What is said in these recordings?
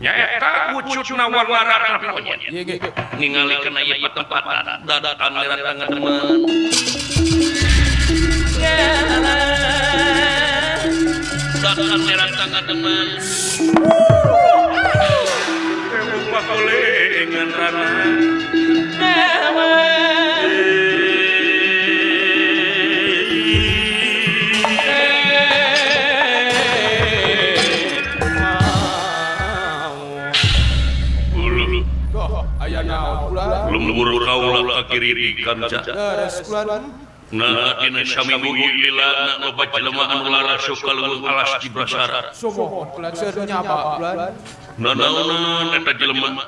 nyaeta wujudna warna monyet ningali kana ieu tempat dadakan lera tangga demen dadakan lera tangga demen lupa kolengan rana lembur kaula kakiri kanca nah dina saminggu ieu lila na loba jelema anu lara sukaleuweung alas jibrasara Somohon kulanseur nyaba bulan. nanaonan eta jelema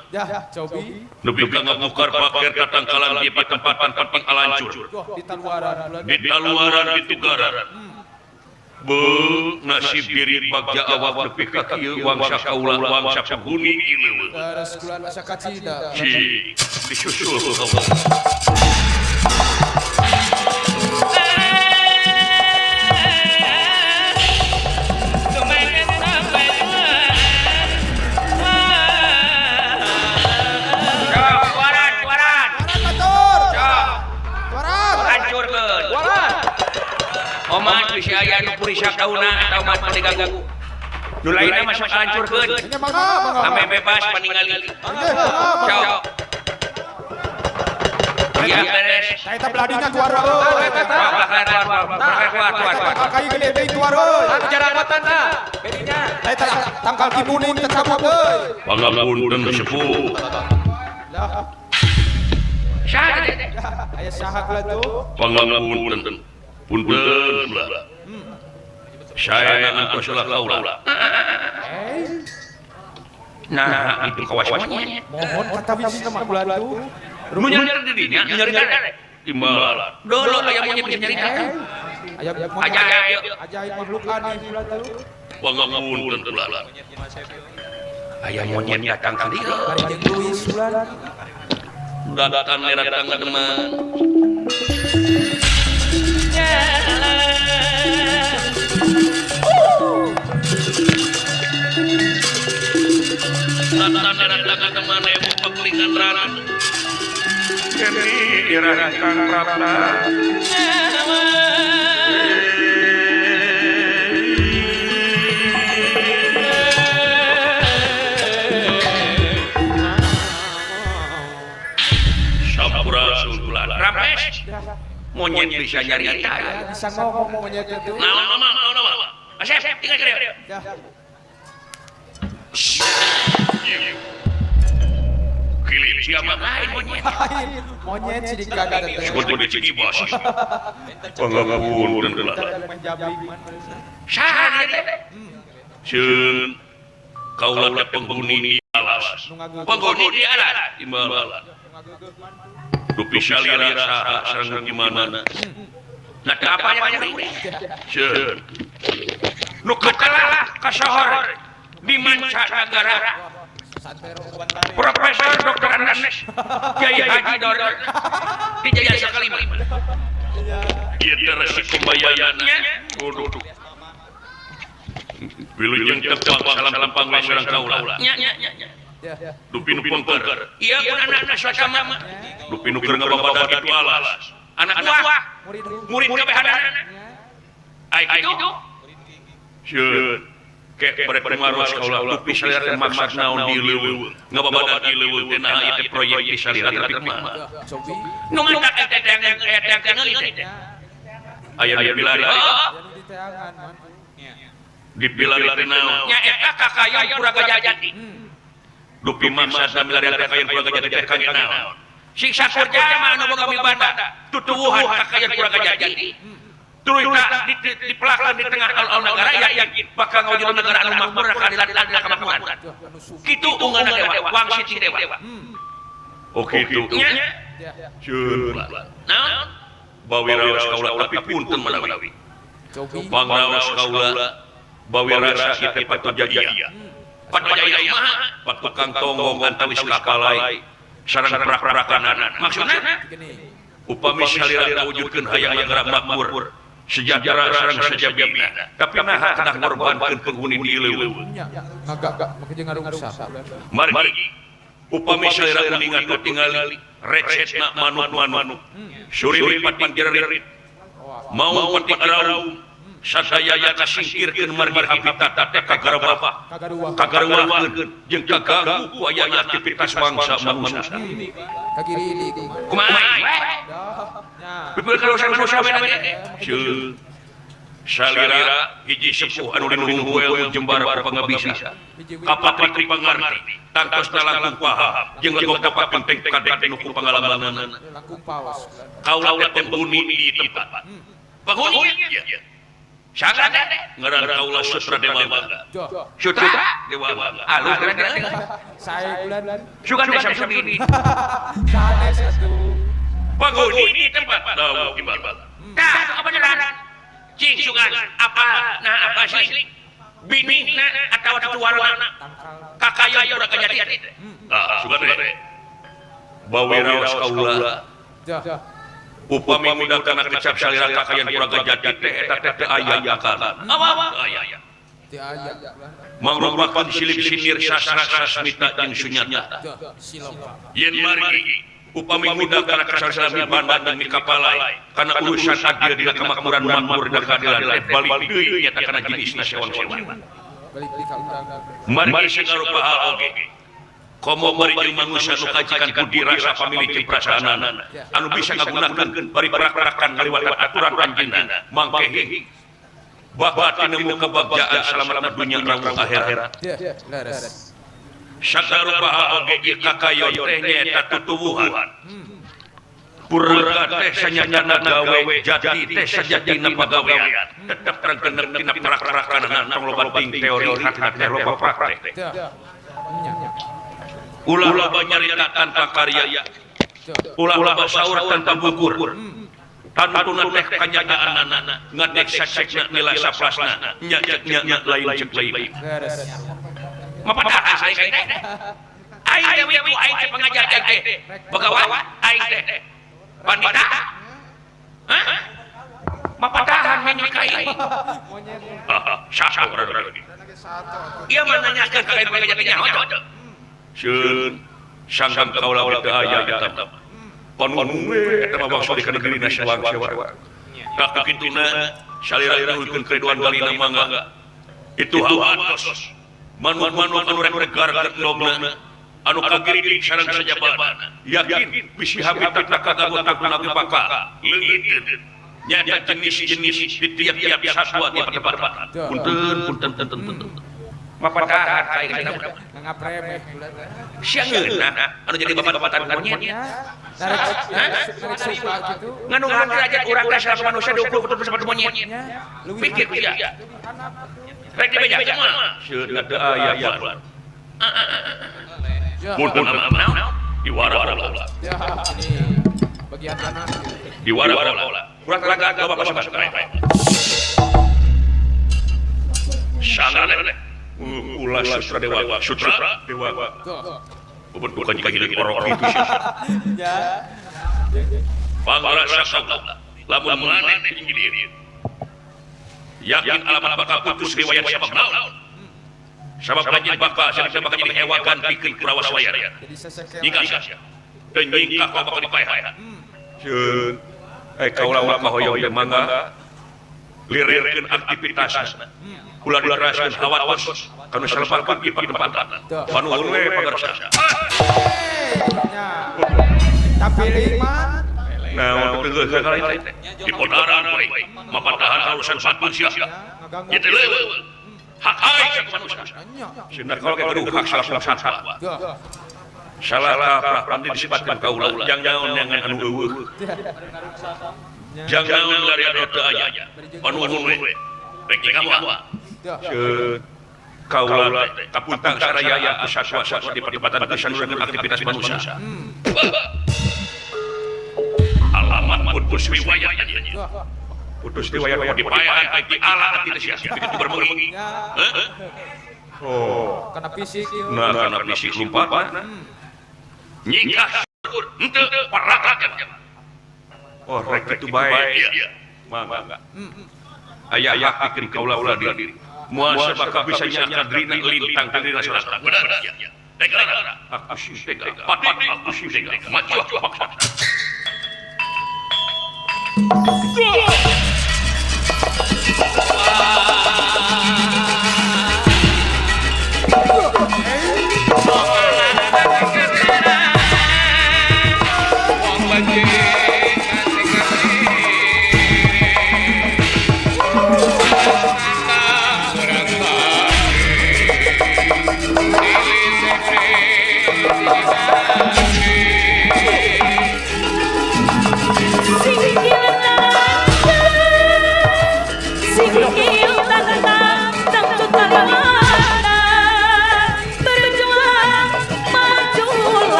Cobi nepi ka ngabukar paker katangkalan di tempatan pating alancur di taluaran bulan. di taluaran di tugaran nasib diri bagja awak nepi ka kieu wangsa kaula wangsa penghuni ileuweung Daras bulan asa kacida. si disusul Oman bisa aya nu purisa kauna atau mat diganggu. Nu lainna mah sok hancurkeun. Nya mangga. Sampai bebas paningali. Cok. Iya beres. Saya tak beladinya keluar. Keluar. Kayu gede teh keluar euy. Jarangatan tah. Bedinya. Saya tak tangkal kimuning teh cabut euy. Pangapunten sepuh. Syah. Aya saha kula tuh? Pangapunten. Punten lah. Saya antos lah kaula. Nah, itu kawas monyet. Mohon kata bisi sama kula tuh. Nu nyari di dinya, nyari kare. Imbalan. Dolo aya monyet bisa nyari kare. Ajaib makhluk aneh kula tuh. Pangapunten lah. Aya monyet datang ka dieu. Bari jeung Luis bulan. Dadakan lera tangga demen. Tanda tanda kemana ibu penglingan rana jadi irakan rata sampurasun bulan rapes monyet bisa nyari tayar Bisa ngomong monyet itu. nama asep tinggal kere Ya. Kilin siapa lain monyet Monyet sidik kagak teh. seperti di Cikibas pangapunten lah saha dia teh seun kaula teh penghuni di alas penghuni di alas imbalan dupi salira saha sareng gimana nah apa yang seun nu kalah ka sohor di mancanegara Profesor Dr. Anas Kiai Haji Dodor di Jaya sekali kita resiko bayarannya wilujeng tepang salam lampang sareng kaula dupi nu pengker iya pun anak-anak swasta mama dupi nu keur ngababadan itu alas anak buah murid kabehanana ai itu sieun kayak berpengaruh sekolah dupi salira maksud naon di leuweung ngababadan di leuweung teh nah ieu proyek di salira tapi mah nu ngantak eta kana teh aya pilari di pilari teh naon nya eta kakayan Puraga Jati dupi maksud milari kakayan Puraga Jati teh kangge naon siksa kerja mah anu boga mibanda tutuwuhan kakayan Puraga Jati Turita di pelakon di tengah al negara yakin bakal ngawujud negara anu makmur keadilan dan kemakmuran. Kitu ungana dewa, wang siti dewa. Oke itu. Ceun. Naon? Bawi raos kaula tapi punten menawi. Pangraos kaula bawi rasa ieu teh patu jaya. Patu jaya mah patu kang tonggong antawis kapalai sareng prak-prakanan. Maksudna upami salira wujudkeun hayang negara makmur sejahtera sareng sajabina tapi nah kana ngorbankeun penghuni di leuweung Nya. Ngagak makanya ngarungsa. mari upami saira uningan nu tingali recetna manuk-manuk suri pating jerit mau pati arau sadaya kasingkirkeun margi habitat teh kagarwa kagaruwakeun jeung kaganggu ku aya aktivitas bangsa manusia Kagiri. kumaha Nya. pipil kalau manusia bener salira hiji sepuh anu dinuhun jembara pangabisa kapatri pangarti tangtosna langkung paham jeung legok dapat penting kadek nuku pangalamanana Langkung pawas. kaula teh penghuni di tempat penghuni sangat ngaran kaula Sutra Dewa Bangga Jo. Sutra Dewa Bangga alus kira-kira Saya bulan. sugan teh Samsudin Sanes atuh. penghuni di tempat tahu gimana tah apa beneran cing sugan apa sih bini atawa tutuarana kakaya ura kajati sugan teh bawiraos kaula Jo. upami mudah kana kecap salira kakayan pura gajati teh eta teh aya akal aya Ti aya. mangrupakeun silih sinir sastra sasmita jeung sunyata Jo. Silong. yen margi upami mudah kana kasalami banda dan mikapalai kana urusan adil dina kemakmuran makmur dan keadilan teh balik deui nyata kana jenisna sewan-sewan Balik di kaurang. mari sagarupa hal oge komo mari jeung manusia nu kajikan budi rasa pamilih jeung perasaanana anu bisa ngagunakeun bari perak-perakan ngaliwat aturan anjeunna mangke bahwa tinemu kebahagiaan selamat dunia rawuh akhirat Ya. Leres. sagarupa hal oge ieu kakayon teh nyaeta tutuwuhan purga teh sanyatana gawe jati teh sajatina pagawean tetep tergenek tina perak-perakan tong loba ting teori hatina teh loba praktek Jo. Nya. ulah loba nyarita tanpa karya ulah loba saur tanpa bukur tantuna teh kanyataanana ngadek sacekna nilai saplasna nya lain cek lain Leres. mapataha saya teh aing teh wiku aing teh pengajar teh bagawa aing teh pandita hah mapatahan hanya ka aing Monyet. sasa urang lagi ieu mah nanyakeun ka aing pengajar teh nyaho Sun sanggang kaula teu aya eta mah panun we eta mah bangsa di negeri nasional sewa tak kituna salira nuhulkeun keredoan galina mangga itu hawatos manuk-manuk anu rek negar dogna anu kagiri sareng sajabana yakin bisi habitatna kaganggu taguna paka leungit nyata jenis-jenis di tiap-tiap satwa di tempat-tempat punten mapatahan kain Ngapremeh bulan. siangeun anu jadi babat-babatan monyet Narik suka gitu. nganu ngahadir aja urang teh sareng manusia 20 betul bersama monyet Nya. pikir sia rek dibeja mah sieun ada aya ban Jo. punten naon diwara bola Ya. Ini bagian tanah. diwara bola urang telaga ka bapak sabas sangat ulah Sutra Dewa Tuh. bukan jika jadi orang itu sih Ya. pangrasa kaula lamun maneh tinggi diri yakin alamat bakal putus riwayat sabab naon sabab kanjeng bakal sadaya bakal jadi hewagan pikeun kurawas wayar Jadi sesek. jika sia teu nyingkah ka bakal dipaehan ceun kaula mah kahoyong teh mangga lirirkeun aktivitasna ulah diraskeun hawatos kanu salepakeun di tempat panuhun we pagarsa Nya. Tapi lima. nah untuk sekali di podaran baik mapatahan urusan batin sia Ngaganggu. itu leuweung hak aing cek manusia Nya. sinar kalau kayak hak salah satwa Jo. salah kaprah pandi disebutkan kaula jang naon dengan anu eueuh jang naon lari anu teu aya panuhun we rek kamu Jo. ceun kaula kapuntang saraya satwa-satwa di pertempatan kesaluran aktivitas manusia alamat putus riwayat Jo. putus riwayat dipaehan baik di alat tidak sia-sia bikin bermengi Ya. oh Kena fisik. Yuk. nah karena fisik lupa nyingkah henteu parakan oh rek itu baik Mangga. Aya yakin kaula diri. Muasa bakal bisa nyakan drina lintang drina selatan. Benar ya. Tega. Aku sih tega. Aku sih tega. Maju paksa.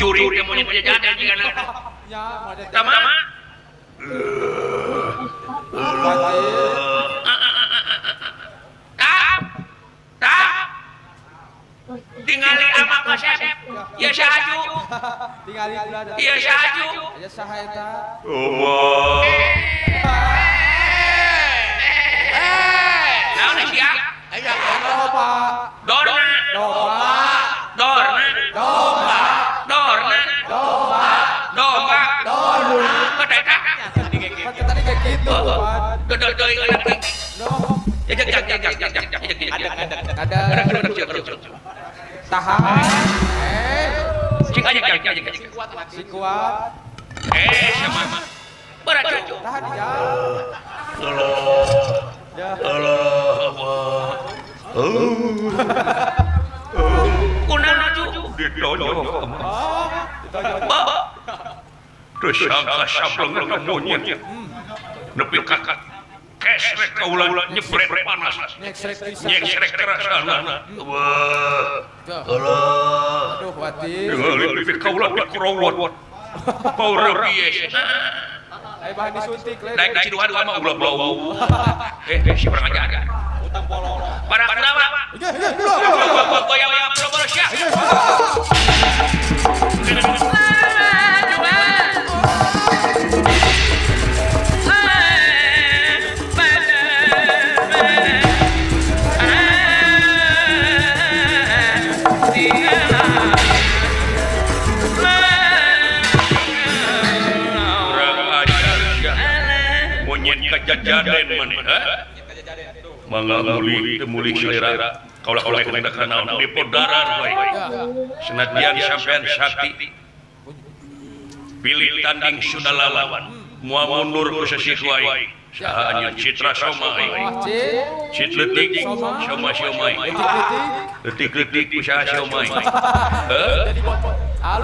Curi dia mau nyampe jajan jika nak. Ya, mau ada Sama. Tak. Tinggali ama kasep. Ya sahaju. tinggali berada. Ya sahaju. Ya saheta. Allah. Naon sia? Ayo, Pak. Dorna. Domba. Dorna. Domba. Dorna. Domba. Domba. Domba. Kedeka. Kan tadi kayak gitu, Pak. Gedor deui lagi. Dom. Jak. Ada tahan. Cik aja. Si kuat. Sama. Berat cucu. Tahan ya. Allah. Ya. Allah. ditonjok. Oh, ditonjok. Terus sangka sableng monyet. Nepi kakak kesrek kaulah nyebret panas. Nyeksrek pisan. Nyeksrek kerasana. Wah. Tuh. Allah. Aduh, Wati. Ningali pipi kaulah dikurowot. Paura bies. Ayo bahan disuntik. Naik di ciduhan lama ulah blau. Si perang aja. Para kenapa? Goyang-goyang boro-boro siap. Kajajaden mana? Mangga muli selera. Kaulah kena kenal di podaran baik. Senadyan sampean sakti. Pilih tanding sudah lawan. Mua mundur ku sesisuai. Sahanya citra somai. Cit letik somai. Letik usaha somai.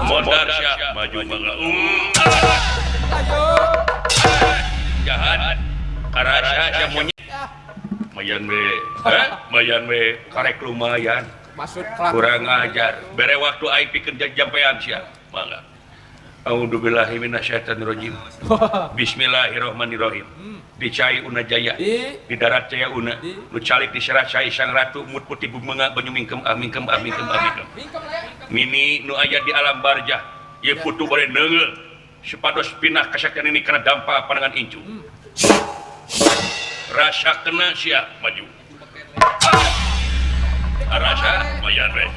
Mondar siap maju mangga. Ayo. Jahat. Karasa siya monyet. Mayan we karek lumayan. Masuk kelas. Kurang ajar. Bere waktu aing pikeun jampean sia. Mangga. A'udzubillahi minasyaitonirrajim. Bismillahirrahmanirrahim. Dicai una jaya. Di darat jaya una. Nu calik diserah cai sang ratu mut putih bumenga banyu mingkem amingkem. Mini nu aya di alam barjah. Ye putu bare neungeul. Supados pinah kasaktian ini karena dampak pandangan incu. Rasa kena sia maju. Rasa mayan we.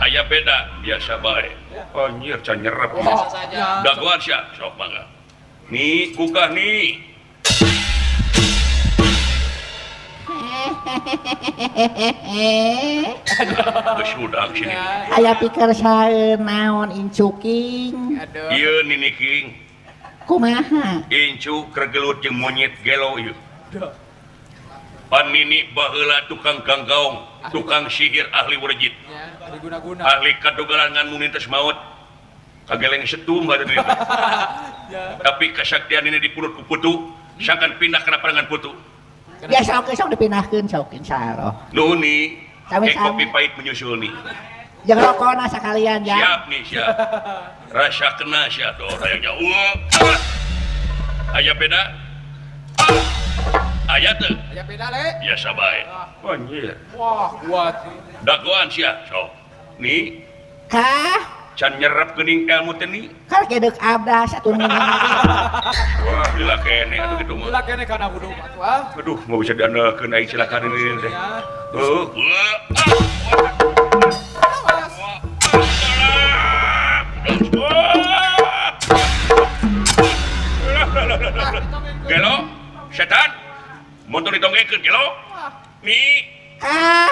Aya beda biasa bae. Anjir can nyerep. Dagoan sia sok mangga. Ni kukah ni. Geus udag sini. Aya pikir saeun naon incuking. Aduh. Ieu nini king. Kumaha? Incu kergelut jeung monyet gelo ieu. Pan nini baheula tukang ganggaong, tukang sihir ahli wurjit. Ya, diguna-guna. Ahli kadogalan ngan munites maut. Kageleng setum badan itu. Tapi kesaktian ini dipurut ku putu, sangkan pindah kana parangan putu. Ya sok dipindahkeun sok insyaallah. Nuni, Sami-sami. kopi pahit menyusul nih. Jeung rokona sakalian ya. Siap nih, siap. Rasa kena siap doh, kayaknya. Aya beda? Aya teu? Aya beda le. Biasa bae. Anjir. Wah, kuat. Dagoan siap, sok. Nih, Kah? can nyerap geuning ilmu teh nih. Kan kedek abdas atuh Wah, gila kene atuh gitu mah. Gila kene kana budu atuh ah. Aduh, mau bisa diandalkeun aing silakan ini teh. Gelo, setan. Motor ditonggengkeun gelo. Nih, Kah?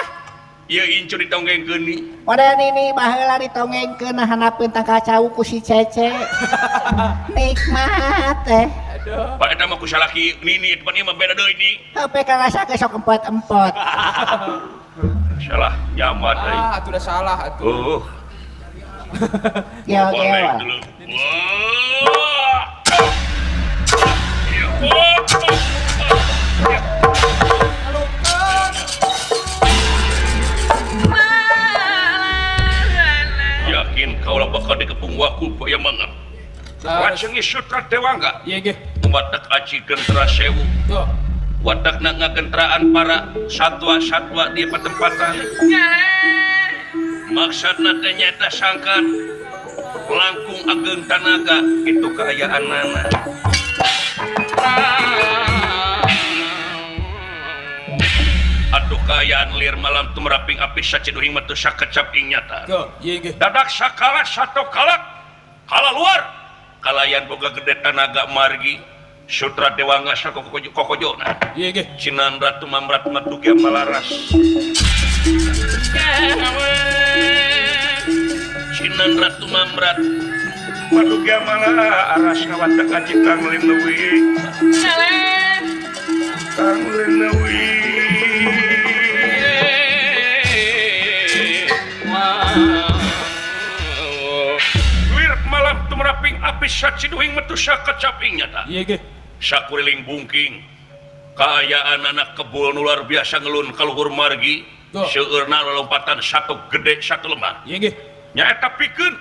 ieu incu ditonggengkeun nih. Pada nini baheula ditongengkeun hanapeun tangka cau ku si Cece. Nikmat teh. Aduh. Pak eta mah ku salaki nini depan ieu mah beda deui nih. Heupe karasa ke sok empot-empot. Salah nyaman deui. Ah, atuh udah salah atuh. Geo Boleh geo. dulu. Wah. Yakin kau lah bakal dikepung waku yang mangat. Wacengi sutra tewangga. Iya ge. Wadak aci gentra sewu. Tuh. Wadak na ngagentraan para satwa-satwa di pertempatan. Maksudna teh nyata sangkan langkung ageng tanaga itu keayaan nana. Aduh kayaan lir malam tu meraping api saceduhing metu sakecap ing nyata. Tuh, iya ge. Dadak sakala satu kalak kala luar kalayan boga gede tanaga margi sutra dewanga kokojona Iya ge. cinan ratu mamrat matuge malaras cinan ratu mamrat matuge malaras ngawatak aji kang linewi kang linewi tapi saciduhing metu sakacapingnya ta. Iya ge. Sakuriling bungking. Kaayaan anak kebul nu luar biasa ngelun ka luhur margi. Tuh. Seueurna lompatan satu gede satu lemah. Iya ge. Nyaeta pikeun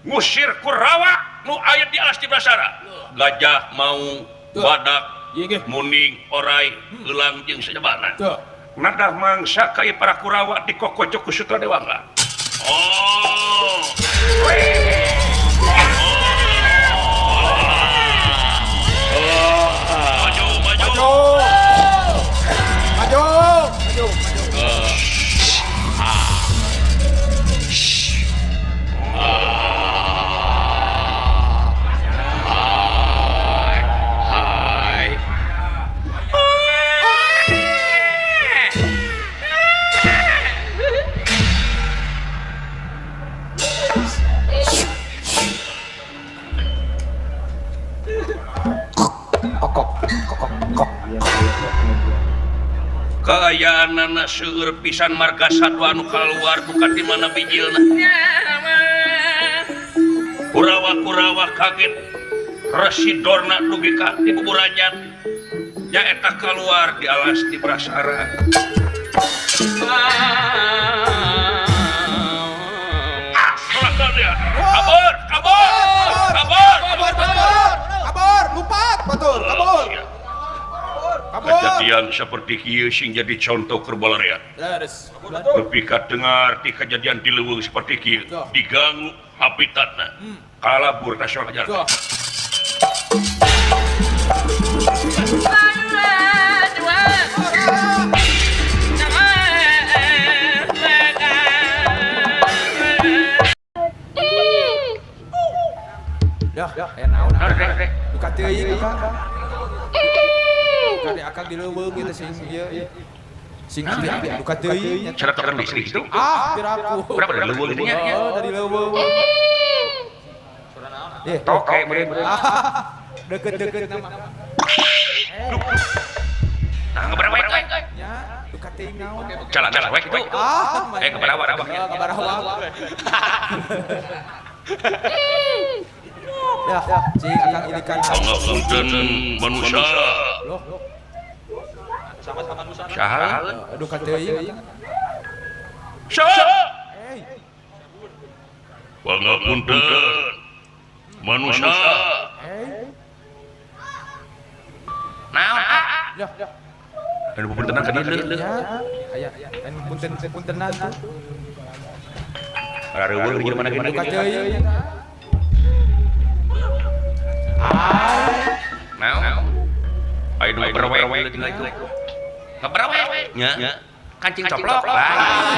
ngusir Kurawa nu aya di alas di Brasara. Gajah mau Tuh. badak Iya ge. muning orai gelang jeung sajabana. Tuh. Nadah mangsa kaya para Kurawa dikokojok ku Sutradewangga. Oh. Maju, maju. Maju. Maju. Hai. Kaayaan seueur pisan marga satwa anu kaluar bukan di mana bijilna. Kurawa-kurawa kaget residorna dugi ka ti buburanyat nyaeta kaluar di alas di Brasara. Silakan ya. Kabur, kabur, kabur. Kabur, lupat, batur, kabur. Kabur. Kejadian seperti kieu sing jadi contoh kerbalarea. Beres. Lebih dengar di kejadian di leuweung seperti kieu diganggu habitatna. Kalabur nasional ajar. Tuh. Ya, naon. Buka teuing Kang. Kade akang di leuweung kita sing ieu. Sing api buka teuing. Cara tekan listrik itu. Biraku. Berapa dari leuweung itu nya? Oh, dari leuweung. Toke meureun. Deket-deket nama. Nah, ngaberapa itu? Ya, buka teuing naon. Jalan wek itu. Ngaberapa abahnya? Ngabarah. Ya, cing akang ilikan. Pangapunten manusia. Loh, Saha? aduh ka teuing. Saha? Hey, Pangapunten manusia. hey. Naon? Ya, Anu puntenan ka dieu. ya. Aya, anu puntenan tuh. Areuweung di mana Buka teuing. Naon? Ayo nu berwe tinggal itu. Ngaberwe? Nya. Kancing coplok lah.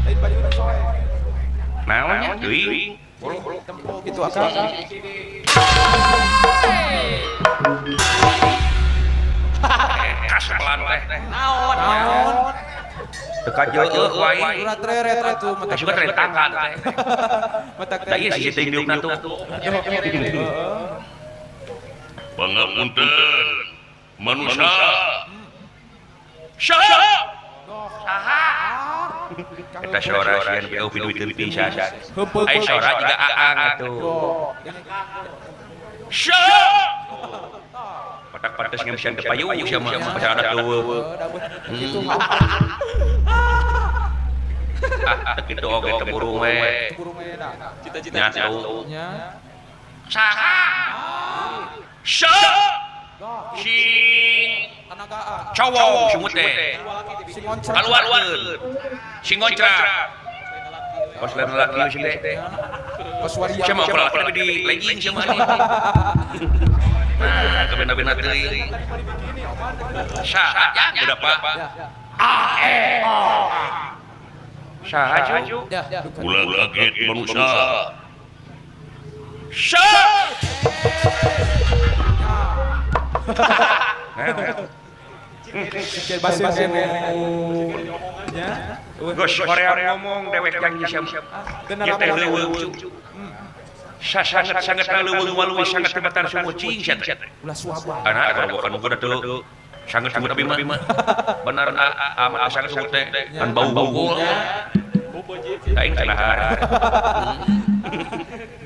Lain baju soe. Naonnya? Teuing. Tempo gitu akang. Kas pelan teh. Naon? Dekat jeuh wae. Urat reret atuh mata. Suka tren tangga teh. Mata Da ieu si teh diukna tuh. Pangapunten manusia. Saha? Eta sora sieun beu pinuikeun pisan. Ai sora juga aang atuh. Saha? Patak-patas ngem sian kepayu sia mah pacar ada teueuh. Gitu. Kitu oge temurung we. Burung enak. Nyatu. Nya. Saha? Saha? Sing Tenagaan. cowok semut teh. Si ngoncrak. Kaluarkeun. Sing ngontrak. Pas lain laki sing teh. Koswaria. Sia mah laki tapi di legging sia mah. Nah, kabena-bena teuing. Saha udah Pak? Saha cu? Ya, Ulah kaget manusia. Saha? Sikil basir kene. Ya. Gos Korea ngomong dewek janji siam. Kita teh leuweung cu. Sangat leuweung walui sangat tebatan sumur cing sia teh. Ulah suaba. Anak kalau bukan ukur teu sangat sumut abi mah. Benar amat sangat sumut teh kan bau-bau. Aing kalahar.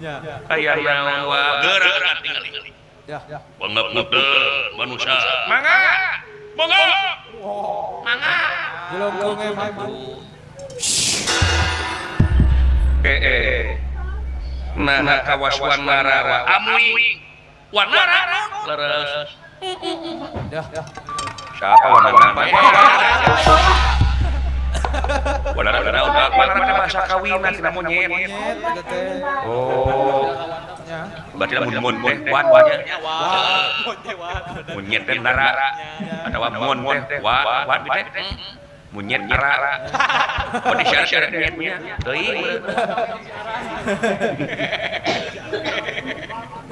Ya. Aya naon wa gerak tinggal. Ya. Pangapunten manusia. Mangga. Mangga. Mangga. Belum konge maju. Nah kawas wanara wa amui. Wanara leres. Ya. Siapa wanara? Wanara teh bahasa kawinan tina monyet. Monyet eta teh. Oh. Ya. Berarti mun teh wan nya. Monyet. Monyet teh nara. Atawa mun teh wan teh. Monyet nara. Oh di syarat monyetnya. Teuing.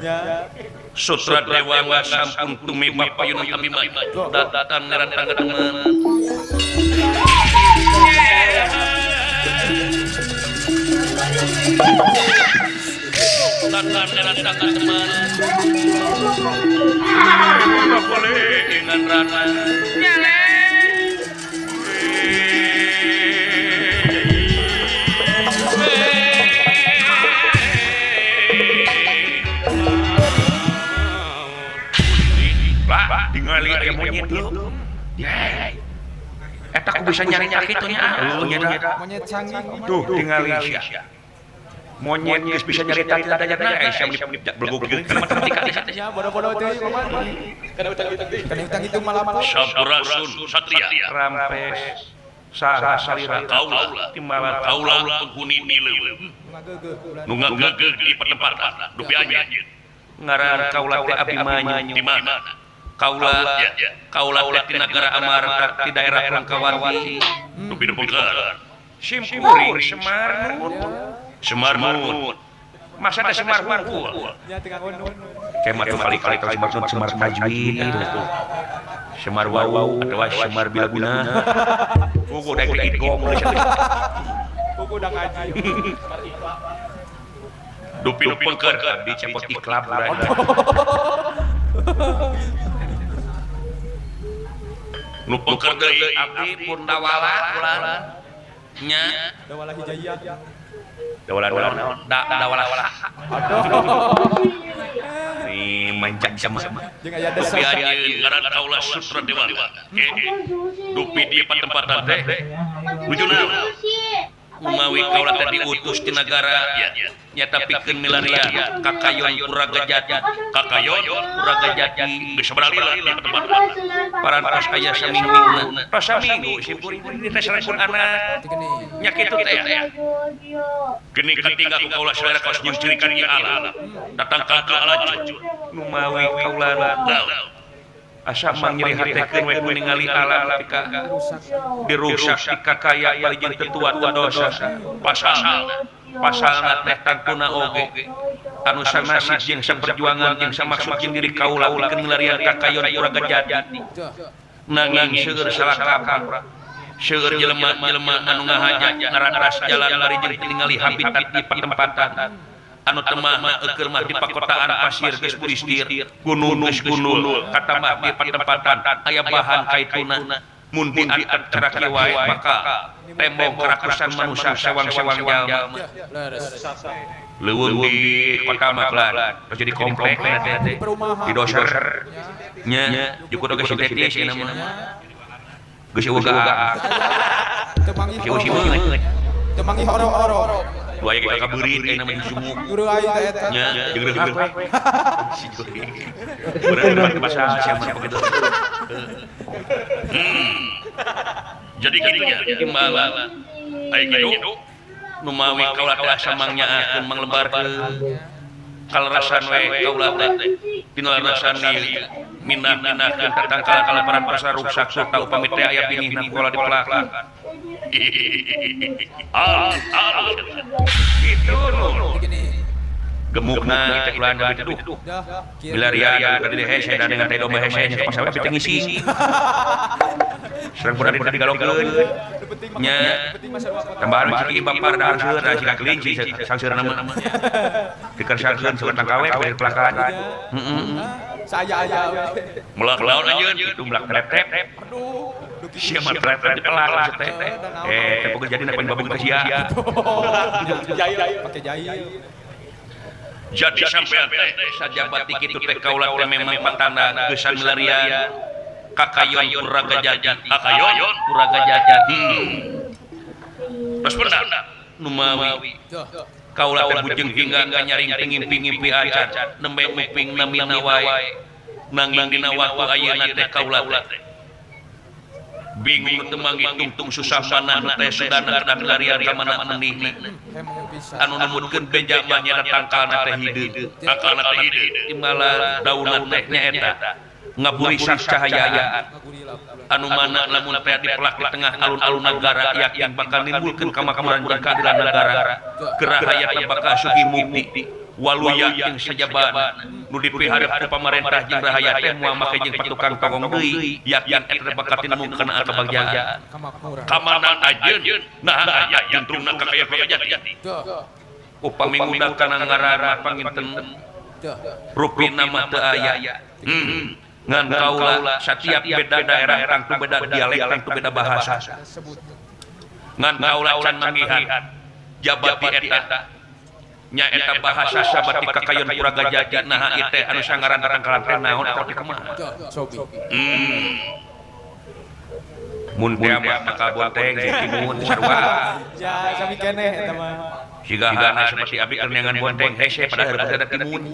Ya. Sutra dewa wa sampun tumiba payunan abimana. Datang neran tangga teman. Datang neran tangga teman. Tak boleh dengan rana. Tinggali aya monyet lu. Yai. Eta ku bisa nyarita kitu nya. Monyet canggih. Tuh tinggali sia. Monyet geus bisa nyarita ti dadayana sia belegog geuning kana mata tika di sana. Ya bodoh-bodoh teh paman. Kana utang itu malam. Sampurasun satria rampes saha salira kaula timbalan kaula penghuni nileu. Nu ngageugeuh di pertempatan dupi anjeun. Ngaran kaula teh Abimanyu di mana? Kaula teh di negara Amarta di daerah Rangkawawi dupi depengkeun. Simkuring Semarmun. Masa teh Semar hungkul. Ya tengah unun. Kemat kali-kali Semar Tajwid gitu. Semar Wau atawa Semar Bilaguna. Kuku daek diidgom geus atuh. Kuku udah ngaji. Dupi depengkeun abdi cepot iklab urang. Nu pengker deui abdi pun dawala ulah nya Dawala hijayah. dawala Aduh. ni mancak sama Jeung aya desa. dupi anjeun ngaran kaula Sutra Dewa dupi di patempatan teh bujuna umawi kaula teh diutus ti nagara nyata pikeun milarian kakayon Puraga Jati geus sabaraha di patempatan parantos aya saminggu pasaminggu simkuring di teh sareng anak nya kitu teh geni katinggal ku kaula saudara kaos jeung cirikan ieu alam datang ka alajur nu mawi kaula asa mangnyeri hatekeun we ningali alam ketika dirusak ti kakaya bali jeung tetua dosa pasalna teh tangtuna oge anu sanasib jeung saperjuangan jeung samaksud jeung diri kaula pikeun milarian kakayon Puraga Jati nanging seueur salakapa seueur jelema anu ngahajat nararas jalan lari jeung ningali habitat di patempatan anu temah eukeul mah di pakotaan pasir geus buristir gunung geus gunul katamah di patempatan aya bahan kaituna mun diangkat cara kieu wae maka tembok karakusan manusia sewang-sewang jalma leuweung di kota Magelang terus jadi komplek teh di doser nya juku oge sintetis ieu mah geus eueuh Temangi geus horo-horo. lu aya kita kabeurit kayak namanya sumuk Guru aing teh eta. nya jeung reug si kuring bener bahasa siapa begitu jadi kitu nya imbalan aya kitu nu mawi kaula teh asa mangnyaahkeun manglebarkeun kalerasan we kaula teh dina rasan ni minah-minahkeun tatangkal kalaparan pasar rusak serta upami teh aya pinihna kaula dipelakan itu nu gemukna kita keluar dari itu milarian tadi deh hese dan dengan tedo hese nya pas sampai piteng isi serang pun ada di galongkeun nya tambahan ciki bapar dahar seueur da cika kelinci sang seueur nama dikersangkeun surat tangkawe beri pelakan Saya aya. Melak lawan anjeun itu melak trep-trep. Aduh. Sia mah trep-trep dipelak maksud teh. Teh pokok jadi napen babung ka sia. Pakai jahil. Jadi sampean teh sajabat kitu teh kaula teh memang patanda geus milarian kakayon puraga jati. Kakayon puraga jati. Terus benar nu mawi kaula teh bujeng hingga nyaring ngimpi-ngimpi acan nembe uping namina wae nanging dina waktu ayeuna teh kaula teh bingung teu manghitung susah mana teh sudana kada larian ka mana menih anu numutkeun beja mah nya tangkalna teh hideung tangkalna teh hideung timala daunna teh nyaeta ngaburisak cahayaan anu mana lamun teh dipelak di tengah alun-alun negara yakin bakal nimbulkeun kamakmuran jeung keadilan negara gerahaya teh bakal sugi mukti waluya jeung sajaban nu dipiharep ku pamarentah jeung rahaya teh moal make jeung patukang togong deui yakin eta bakal tinemukeun kebahagiaan kamanan ajeun nah aya juntrungna kakaya jati upami ngudak kana ngaran panginten rupina mah teu aya ngan kaula setiap beda daerah tangtu beda dialek tangtu beda bahasa ngan kaula can manggihan jabati eta nya eta bahasa sabati kakayon puraga jati nah ieu teh anu sangaran tangkalan teh naon eta teh kumaha mun teh mah kakabon teh timun sarua Ya, sami keneh eta mah. sigahana seperti abi keur neangan bonteng hese padahal ada timun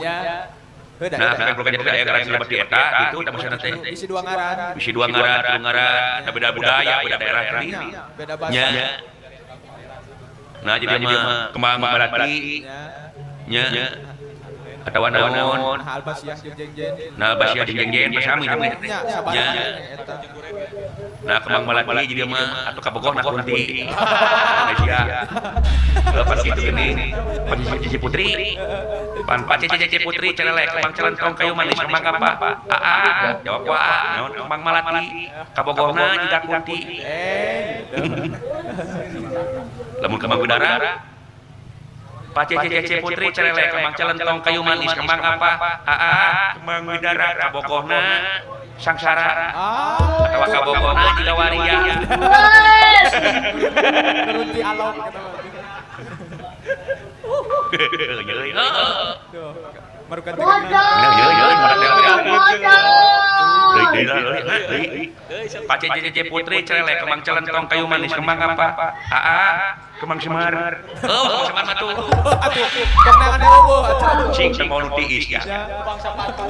nah kan puraga jati aya ngaran seperti eta gitu eta maksudna teh Isi dua ngaran. bisi dua ngaran tilu ngaran da beda budaya beda daerah tadi Beda bahasa. nya nah jadi mah kembang melati nya atawa naon Hal basiah jeung jeng-jeng. nah basia jeung pasami namanya Nya sabaraha nya eta. nah kembang melati jadi mah atuh kabogohna kunti Malaysia lepas itu gini pan Cici Putri pan Cici Putri celelek kembang celentong kayu manis kembang apa jawab naon kembang melati kabogohna jidak kunti lamun kembang udara Pak Cici Putri celelek kembang celentong kayu manis kembang apa kembang udara kabogohna sangsara atawa kabogohna jidawaria Berunti alok eta mah. Marukan Pak Cici Putri celelek kembang celentong kayu manis kembang apa kembang semar kembang semar mah tuh atuh sok neangan eueuh atuh. sing mau nu tiis ya Bangsa patu.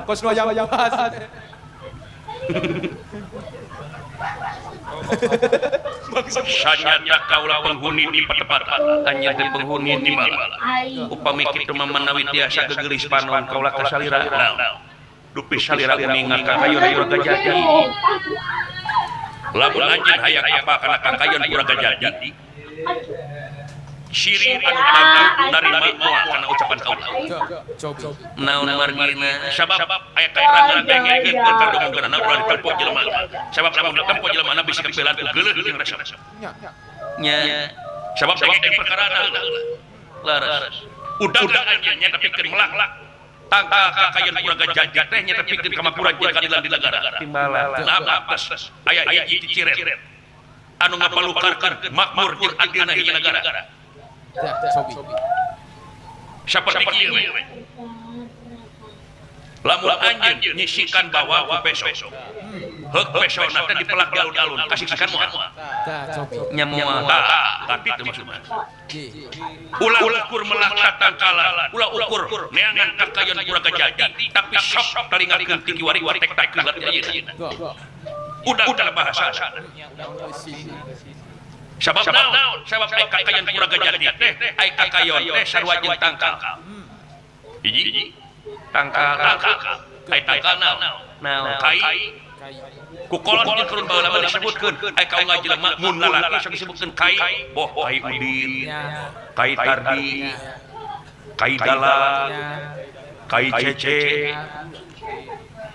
Kos nu aya bahas. sanyata kaula penghuni di patepatan hanya di penghuni di malam upami kitu memenawi tiasa gegelis panon kaula kasalira dupi salira uning kakayon puraga jati lamun anjeun hayang apa kana kakayon puraga jati siri anu bagus narima moal kana ucapan kaula Cobi. naon margina sabab aya kaerangan dengekeun kadung-kadung na ulah ditempo jelema sabab lamun ditempo jelema na bisi kepelan ku geuleuh jeung rasa nya sabab dengekeun perkarana laras udah anjeun nya tepikeun melak tangka kakayon puraga jati teh nya tepikeun kamakmuran jeung keadilan di negara timbalan nah apes aya hiji ciciren anu ngapalukarkeun makmur jeung adilna hiji negara Cobi. seperti kieu we lamun anjeun nyisikan bawa ku peso heuk pesona teh dipelak di alun-alun kasihkan moal Cobi. nya moal tapi teu maksudna ulah ukur melah satangkala ulah ukur neangan kakayon puraga jati tapi sok talingakeun ti kiwari tek-tek keulat ayeuna udah bahasa sabab naon sabab ai kakayon puraga jati teh ai kakayon teh sarua jeung tangkal hiji tangkal ai tangkal naon kai ku kolot jeung keun baheula mah disebutkeun ai kaula jelema mun lalaki sok disebutkeun kai boh kai udin kai tardi kai dalang kai cece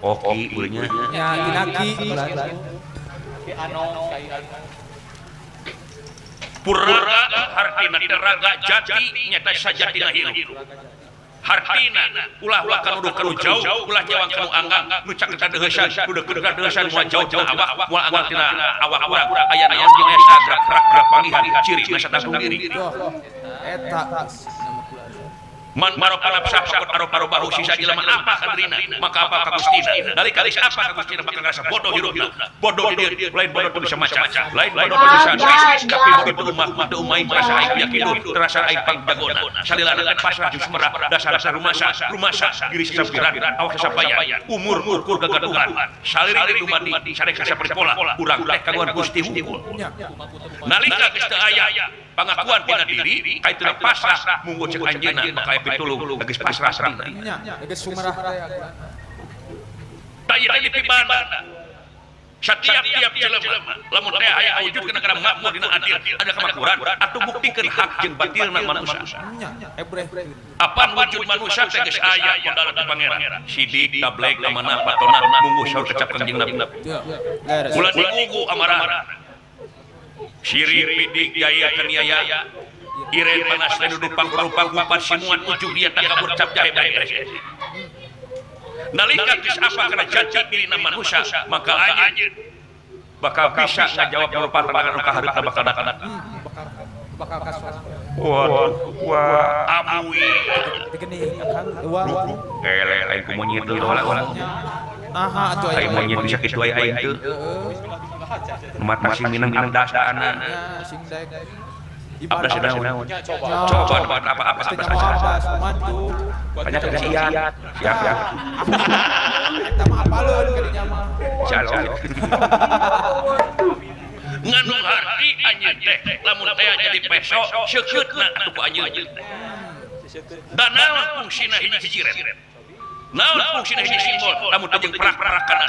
oki beulnya Ya dinaki. puraga hartina teraga jati nyata sajatina hirup hartina ulah kanu kanu jauh ulah nyawang kanu anggang nu caketan deusan nu deukeut deusan moal jauh awak moal anggang tina awak urang aya naon jeung esa gerak panggihan ciri na satanggung diri Eta. man marokana sapsakot aro-aro bahu sisa jelema apa kadrina maka apa kagustina dari kalis apa kagustina bakal ngerasa bodoh hidupna bodoh di dia lain bodoh tuh macam-macam lain bodoh tulisan tapi begitu mah umain merasa aing yakin terasa aing pangjagona salilana pasrah jeung sumerah dasar rumasa diri sasampiran awak sasampayan umur kur gagaduhan saliri dumadi sadek saperti pola urang teh kagungan Gusti Hukum nalika geus teu aya pengakuan tina diri kaituna pasrah munggo cek anjeunna maka pitulung geus pasrah dina Nya, geus sumerah tah ieu dipibana setiap jelema lamun teh aya wujud ke negara makmur dina adil ada kemakmuran atuh buktikeun hak jeung batilna manusia nya ebreh apan wujud manusia teh geus aya padalat di pangeran sidik tablek amanah patona munggu saur kecap kanjeng Nabi beres ulah digugu amarah siri pidik jaya kaniaya iren panas dan duduk pangkurupang gupat simuan ujung dia tak kabur cap jahe beres nalika geus apa kana janji diri manusia maka anjeun bakal bisa ngajawab berupa tantangan nu kahareup bakal datang bakal kasos wah amui digeuning kan dua ele lain ku monyet teu ulah naha atuh ai monyet bisa kitu aya aing teu umat masih minang dasana sing dek abda sedaun coba coba apa setengah apa mantu banyak kasihan siap eta mah apaleun kadinya mah calon nganu harti anjeun teh lamun teh jadi peso seukeutna atuh ku anjeun da naon fungsina hiji jiret naon fungsina hiji simbol lamun teh jeung perak-perakana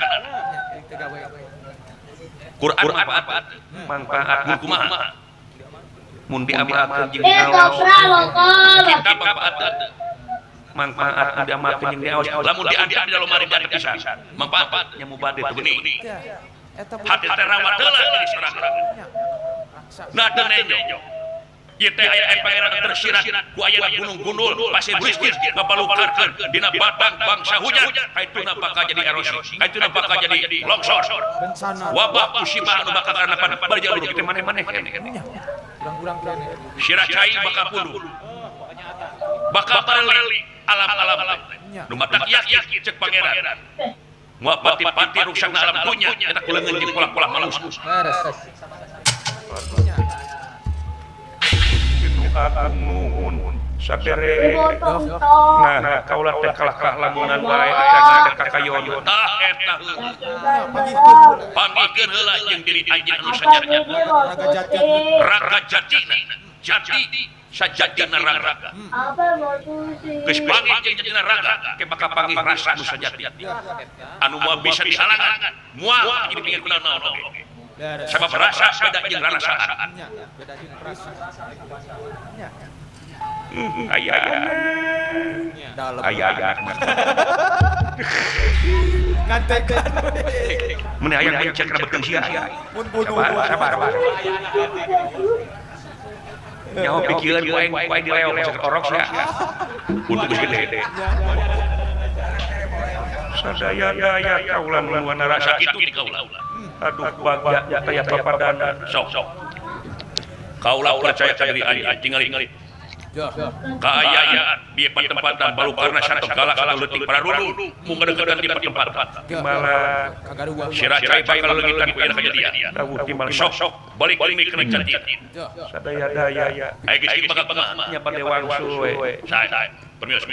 Quran manfaat mun kumaha mun diamalkeun jeung diawas kitab manfaat diamalkeun jeung diawas lamun diangkat di dalam mari dari pisan manfaat nya mubade teu bening eta hati teh rawat heula jadi sorangan nah teu nenjo ieu teh aya pangeran tersirat ku aya gunung gundul pasir bristir ngabalukarkeun dina batang bangsa hujan kaituna bakal jadi erosi kaituna bakal jadi longsor bencana wabah musibah anu bakal kanapan berjalur kitu maneh-maneh kene kurang kene sirah cai bakal punduh bakal pareli alam-alam nu matak yakin cek pangeran moal pati-pati ruksakna alam dunya eta kuleungeun jeung pola-pola malus beres akan nuhun sadere nah kaulah teh kalah lamunan bae teh kakayon tah eta pangikeun heula jeung diri anjeun anu sajarnya raga jatina jati sajadina raga geus panggih jeung jatina raga ke bakal panggih rasa anu sajati anu moal bisa dihalangan moal jadi pinggir kunaon oge sabab rasa beda jeung rarasaan beda jeung rasa aya dalam aya ngantekeun mun aya pencet kana beuteung sia mun bunuh sabar nyaho pikiran ku aing dileong sok orok sia untuk geus gede sadaya daya kaulah nuhun rasa kitu di kaulah aduh bagja taya papadana sok kaulah percaya ka diri anjeun tingali kaayaan di tempatan baru karena satu galak satu letik pararulu mun ngadeukeutan di tempatan malah kagaduan sirah cai bakal leungitan ku ieu kejadian dawuh timbal sok balik demi kena janji sadaya daya aya geus kitu bakal pengah nya bade wangsul we sae permios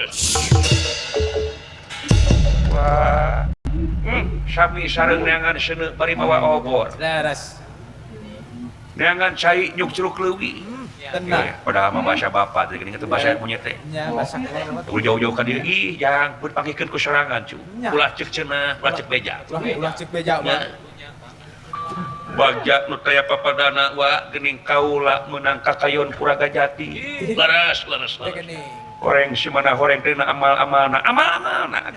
wah sami sareng neangan seuneu bari mawa obor beres neangan cai nyuk curug leuwih tenang padahal mah bahasa bapak teh geuning atuh bahasa monyet teh nya bahasa kelewat jauh-jauh ka dieu ih jang pun pangikeun ku sorangan cu ulah ceuk cenah ulah ceuk beja ulah cek beja mah bagja nu taya papadana wa geuning kaula meunang kakayon Puraga Jati laras geuning goreng si mana goreng teh amal-amalna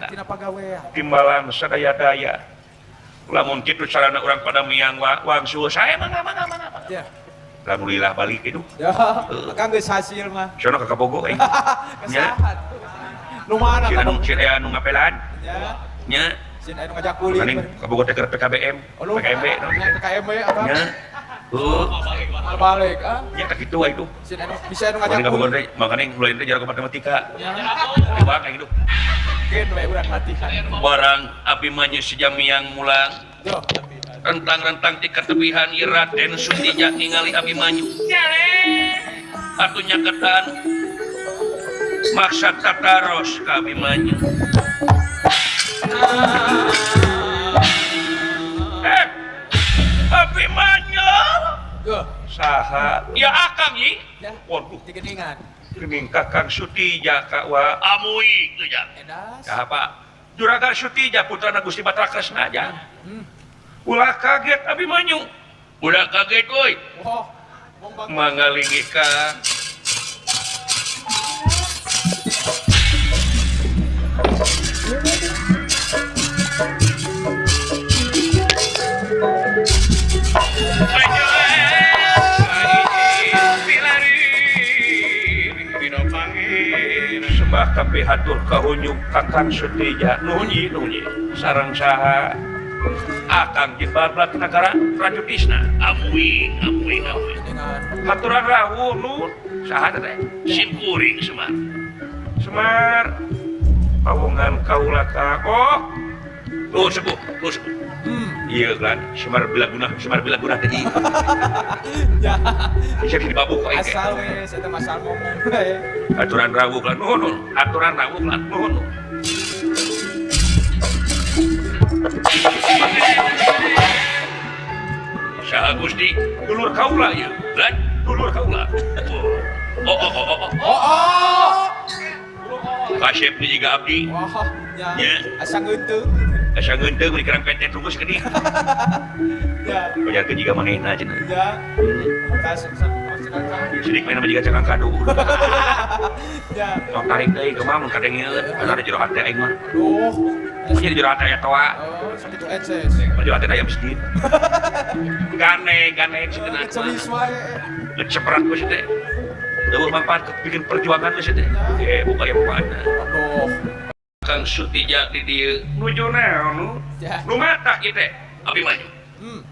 tina pagawean timbalan sadaya daya lamun kitu carana urang pada miang wangsul sae mangga ya alhamdulillah balik itu ya akang geus hasil mah sono ka Kabogo nya Nu mana Si anu kamu? si anu ngapelan. Ya. Nya. Sin anu ngajak kulit. Kaning kabogoh teh keur PKBM, Oh, lu. PKMB. PKMB apa? Nya. Heuh. Balik ah. Nya tak kitu itu. Sin anu bisa anu ngajak Kaning kabogoh kulit. teh makanya ngulain teh jarak matematika. Ya. Coba kayak gitu. Mungkin we urang latihan. Barang Abimanyu sejamiang mulang Yo. rentang-rentang ti ketebihan ieu Raden Sundija ningali Abimanyu. Atunya ketan maksad tataros ka Abimanyu. Abimanyu Yo. saha ya akang yi Ya. waduh Digeningan. geuning kakang Sutija ka wa amui teu ja Edas. saha pak Juragan Sutija putrana Gusti Batakresna aja ulah kaget Abimanyu ulah kaget euy Wah. Mong bang. mangalingi ka sembah tapi hatur kahunjung kakang Sutija nunyi sareng saha akang jebablat negara Prajutisna amui Geningan. haturan rawuh nun saha teh simkuring Semar pawongan kaula ka oh sepuh iya kan Semar Bilaguna teh ieu Ya. bisa dibabuk kok engke Asal we eta masal ngomong we. aturan rawuh lan nuhun saha Gusti dulur kaula ieu lan dulur kaula oh Oh. kasep ni jiga abdi Wah. Ya. Ya. Asa ngeunteu. asa ngeunteung mun dikerang pete tunggus ke dieu Ya. bayar ke jiga manehna cenah Ya. Tas sidik main sama jiga cakang kado Ya. tong tarik deui kumaha mun kadeng ieu ada jero hate aing mah Duh. jadi jero hate aya toa Oh, sakitu ekses. jero hate aya masjid gane cenah Celis wae. ngeceperat ku teh eueuh manfaat bikin perjuangan geus teh buka ya bukaana Aduh. Kang Sutija di dieu nuju naon nu Ya. nu mata kieu teh Abimanyu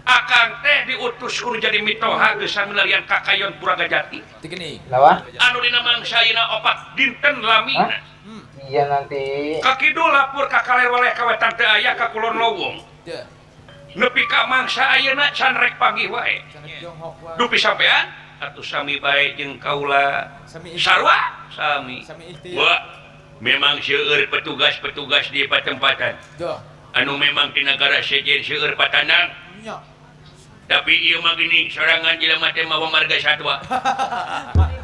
akang teh diutus kudu jadi mitoha geus samilarian kakayon Puragajati Digini. Lawa? anu dina mangsayeuna opat dinten lamina Iya nanti. ka kidul lapur ka kaler waleh kawetan teu aya ka kulon lowong Ya. nepi ka mangsa ayeuna can rek panggih wae Sanek Tiongkok wae. dupi sampean atuh sami bae jeung kaula Sami sarua sami Sami ikhtiar. wah memang seueur petugas-petugas di patempatan Duh. anu memang di negara sejen seueur patanang Nya. tapi ieu mah gini sorangan jelema teh mawa marga satwa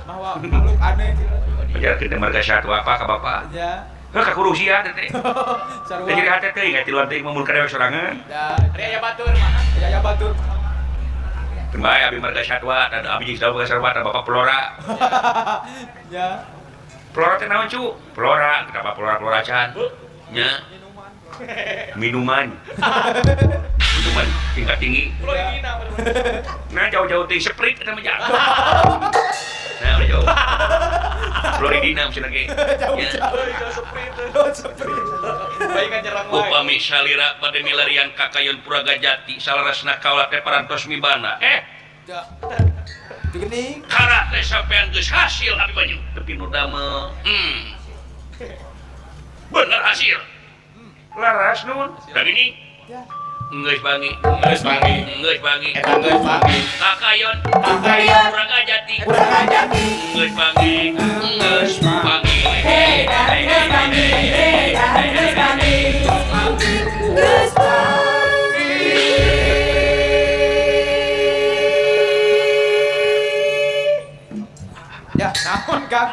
Mawa makhluk aneh. pajarkeun teh marga satwa apa ka bapak Ya. heuh ka kurusia teh teh Sarua. teh jadi hate teh tiluan teh mun kada sorangan Ya. Ria batur mah. Ya batur. Kembali abi marga satwa dan abi jeung marga satwa dan bapak Pelora Ya. Pelora teh naon cu Pelora kenapa Pelora can nya minuman tingkat tinggi nah jauh-jauh teh Sprite eta mah jauh nah udah jauh Floridina misalnya ge nya Baikkan nyerang wae. upami salira pada milarian kakayon Puragajati salarasna kaula teh parantos mibana Ya. Digini. kara teh sampean geus hasil Abimanyu tapi nu damel bener hasil laras nun da gini Ya. geus bangi Geus bangi. eta geus bangi. kakayon Puragajati Puragajati. geus bangi geus bangi Ya, naon Kang?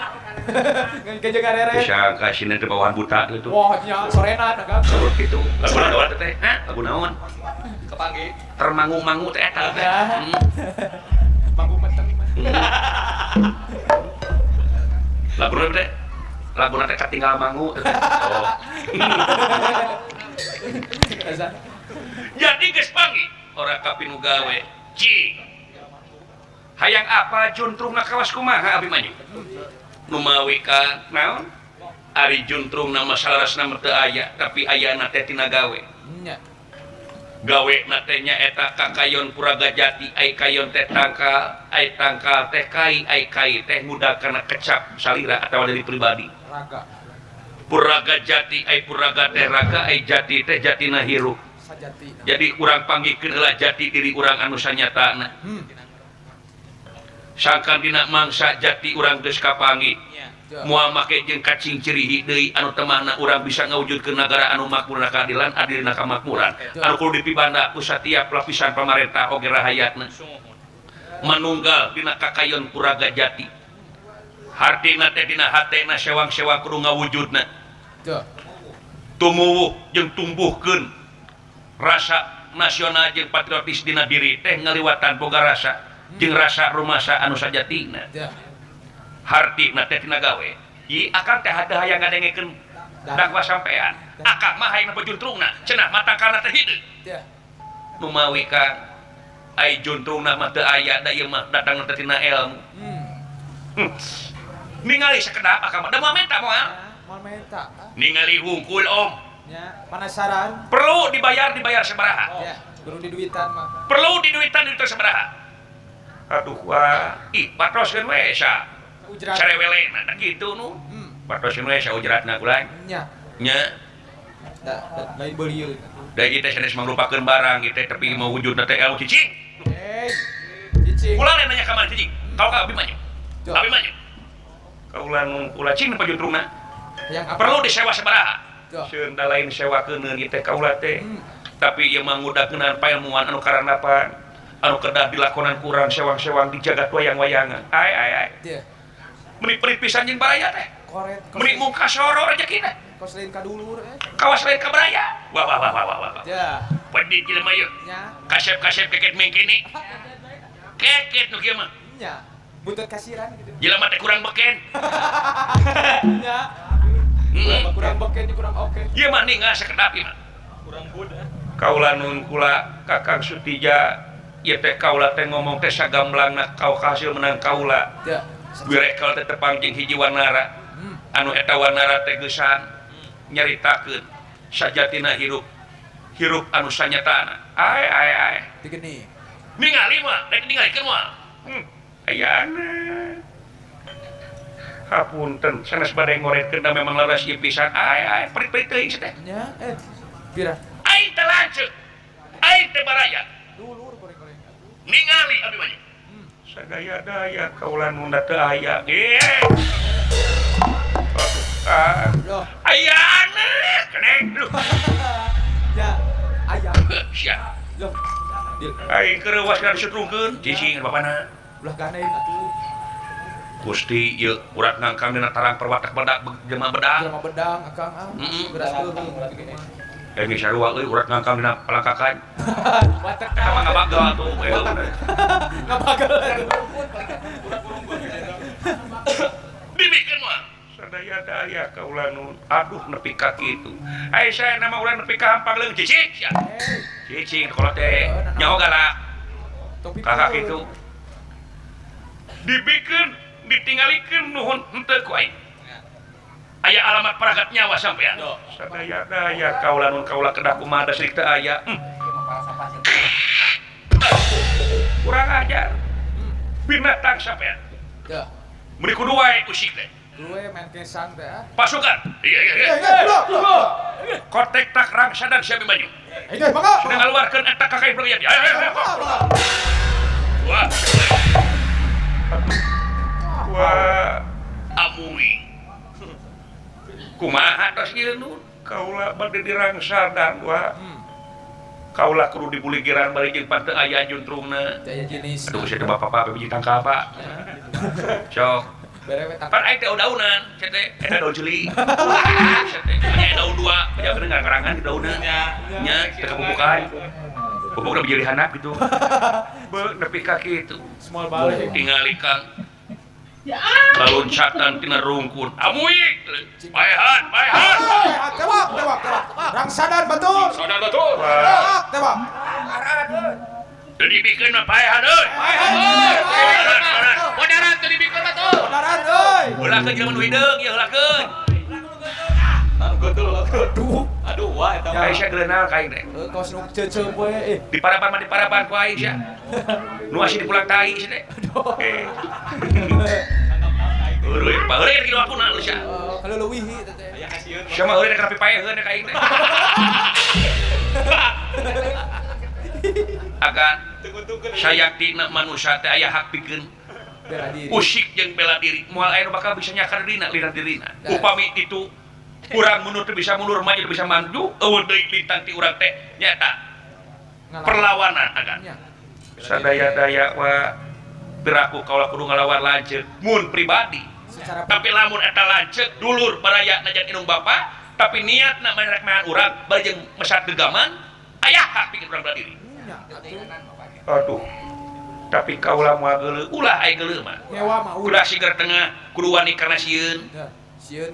Ngejeung arere. bisa kasih teh bawahan buta gitu Wah, nya sorenan Kang. terus gitu lagu naon teh lagu naon Kepanggih. termangu-mangu teh eta teh Ya. Bangku meteng. lagu naon teh lagu teh katinggal mangu teh oh Asa. jadi geus panggih ora kapinu gawe ci hayang apa juntrungna kawas kumaha Abimanyu nu mawi ka naon Ari juntrung nama salarasna teu aya tapi ayana teh tina gawe. Nya. Gawe natenya eta kakayon Puraga Jati ai kayon teh tangkal ai tangkal teh kai ai kai teh ngudag kana kecap salira atawa dari pribadi. Raga. Puraga Jati ai Puraga teh raga ai jati teh jatina hirup. Sajati. Jadi urang panggikeun heula jati diri urang anu sanyatana. Sangkan dina mangsa jati urang geus kapanggih. Moal make jeung cacing cirihi deui anu temahna urang bisa ngawujudkeun nagara anu makmur na keadilan adilna kamakmuran anu kudu dipibanda ku satiap lapisan pamarentah oge rahayatna manunggal dina kakayon Puraga Jati hartina teh dina hatena sewang-sewang kudu ngawujudna tumuwuh jeung tumbuhkeun rasa nasional jeung patriotis dina diri teh ngaliwatan boga rasa jeung rasa rumasa anu sajatina harti na teh tina gawe ieu akang teh hade hayang ngadengekeun dakwah sampean akang mah hayang bajuntrungna cenah matangkana teh hideung nu mawi kang ai juntrungna mah teu aya da ieu mah datangna teh tina ilmu ningali sakedap akang mah da moal menta moal ningali hungkul om Nya, penasaran? perlu dibayar sabaraha Ya, perlu diduitan mah. perlu diduitan itu sabaraha aduh wah patroskeun we sa Ujrat. carewelena da kitu nu patroskeun we sa ujratna kulan Nya. nya Lain beulieu. da ieu teh sanes mangrupakeun barang ieu teh tapi mau wujudna teh ilmu cicing Cicing. ulah nanya ka mana cicing kau ka abi mah nya Tuh. abi mah nya kaulah nu ulah cing pa juntrungna Yang apa? perlu disewa sabaraha Tuh. sieun da lain sewakeun ieu teh kaulah teh tapi ieu mah ngudakeun pailmuan anu karanapan anu kedah dilakonan kurang sewang-sewang di jagat wayang-wayangan ai Teu. meni perit pisan jeung baraya teh Koret. meni muka soro rezekina Kos lain kadulur kawas lain ka baraya wah Ya. pedit jelema ieu Nya. kasep-kasep keket mengkene keket nu kieu mah Nya. Butut kasiran gitu. jelema teh kurang beken Nya. heeh Kurang beken kurang oke. ieu mah ningal sakedap ieu mah kaula nun kula Kakang Sutija ieu teh kaula teh ngomong teh sagamblangna kau hasil menang kaula Ya. birekel teh tepang jeung hiji wanara anu eta wanara teh geusan nyaritakeun sajatina hirup anu sanyatana ai Digeni. ningali mah rek ningalikeun mah ayana hapunten sanes bade ngoretkeun da memang laras ieu pisan ai perit-perit teuing teh Nya. Pira? aing teh lanceuk aing teh baraya Dulur goreng-goreng. ningali abi mah sadaya-daya kaula nunda teu aya Loh. ayana keneng lu Ya. Ayam. sia Loh. aing kereuwas kana sutrungkeun cicing bapana Ulah ganein atuh. Gusti ieu urat ngangkang dina tarang perwatak badak jelema bedak Jelema bedang akang beras leureung begini. geus sarua euy urat ngangkang dina palangkakan Watek eta mah ngabagal tuh ngabagal. dibikeun mah sadaya-daya kaula nu aduh nepi ka kitu ai saya nama ulah nepi ka hampang leung cicing sia cicing kalau teh nyaho galak kakak kitu dibikeun ditinggalikeun nuhun henteu ku aing aya alamat peragat nyawa sampean sadaya-daya kaula nun kaula kedah kumaha da sirik teu aya kurang ajar binatang sampean Ya. meni kudu wae usik teh Gue main kesang teh. pasukan iya kotek tak rangsa dan siapa maju Ini mangga. sudah ngaluarkeun eta kakak berlian ayo wah amui kumaha tos ieu nu kaula bade dirangsa dan wah kaula kudu dibuligiran bari jeung pan teu aya juntrungna Daya jenis. aduh saya teh bapak biji tangka apa sok Berewe tak. pan aing teh daunan cenah teh eta daun ceuli cenah teh nya daun dua nya bener ngarangan di daunna nya teu kebubukan pupukna bijili handap gitu beuh nepi ka kitu Small balik. tingali kang loncatan tina rungkun amuy paehan Tewak. Rangsadan betul. sadar betul Tewak. jadi bikin mah paehan euy Modern teu dibikeun mah tuh. Benaran euy. ulah ke jelema nu hideung ieu ulah ke Aduh, wah eta. Aisyah gelenal kain teh. Kos nu ceu we Di parapan ku Aisyah. Nu asih dipulang tai sih teh. Ureuy, baheula kieu aku na Aisyah. kalau leuwih teh. Aya kasieun. Sia mah eureun rapi paeheun ka aing teh. Agan sayaktina manusia teh aya hak pikeun Bela diri. usik jeung bela diri moal aya nu bakal bisa nyakar dirina dirina upami itu urang mundur teh bisa mundur maju teh bisa maju eueuh deui lintang ti urang teh nyata perlawanan agan sadaya-daya wa beraku kaula kudu ngalawan lanceuk mun pribadi tapi lamun eta lanceuk dulur baraya najan indung bapa tapi niatna manrek mahan urang bari jeung mesat gegaman aya hak pikeun urang bela diri. Aduh, tapi kaulah moal geuleuh, ulah aya geuleuh mah. Nyewa mah Ulah sigar tengah kudu wani karena sieun. Sieun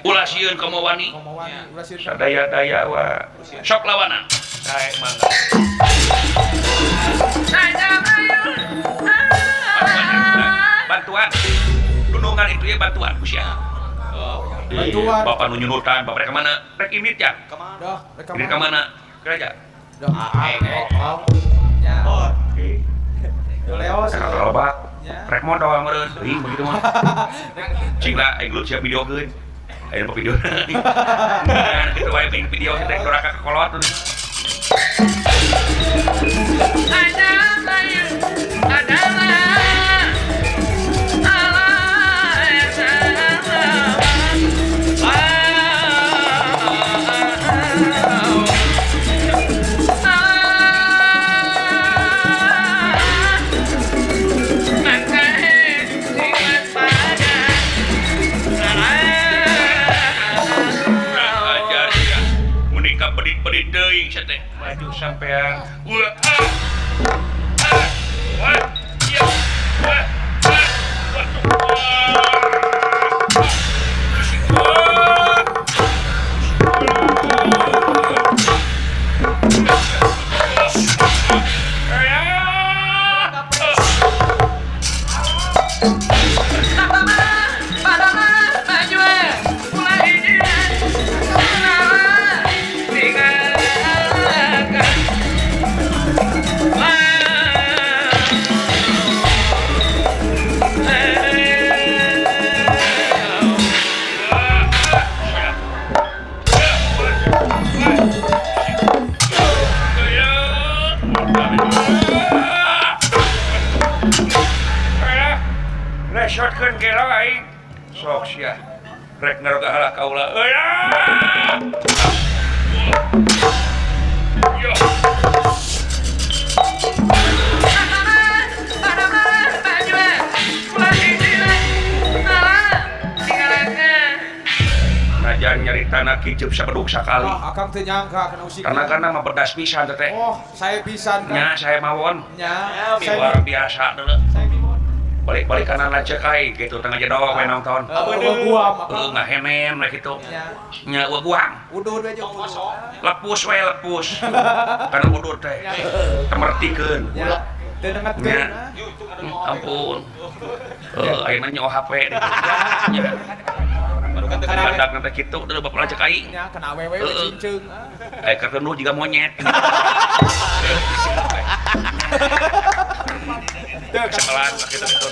Ulah sieun komo wani. komawani ulah sieun. Sadaya-daya wa sok lawanan. Sae mangga. Bantuan. Tunungan itu ya bantuan ku sia. Bantuan. Bapak nu nyunutan, bapak rek ka mana? Rek imit ya. Dah, rek Imit ka mana? Gereja. Dah. Ya. Leos. Kalau lobak, rek modal meureun, teuing begitu mah. Cing lah, aing gelut siap videokeun. Aya nu video. Nah, kitu wae bikin video teh doraka ka kolot. Pedit teuing sia teh. Maju sampean. Shotgun gelo aing sok sia rek ngaroga halah kaula yo najan nyaritana kiceup sabedug sakali Akang teu nyangka kana usik. kana mah bedas pisan teh. Oh, saya pisan kan. Nya saya mawon. Nya, Luar biasa deuleu. saya mimon. Balik kanan lanceuk ai kitu tengah jedog we nonton. Guam apa? Ngahenen we kitu. Nya. Nya guang. Udud we jeung udud. Lepus we lepus. Karena udud teh. Temertikeun. Nya. Teu dengetkeun. Nya. ah. Ampun. Ayeuna nyoh HP. Nya. Badak nanti kitu udah bapak lanceuk aing. Nya kena awewe we cincung. Aya ketemu juga monyet. Kesemelan kita itu.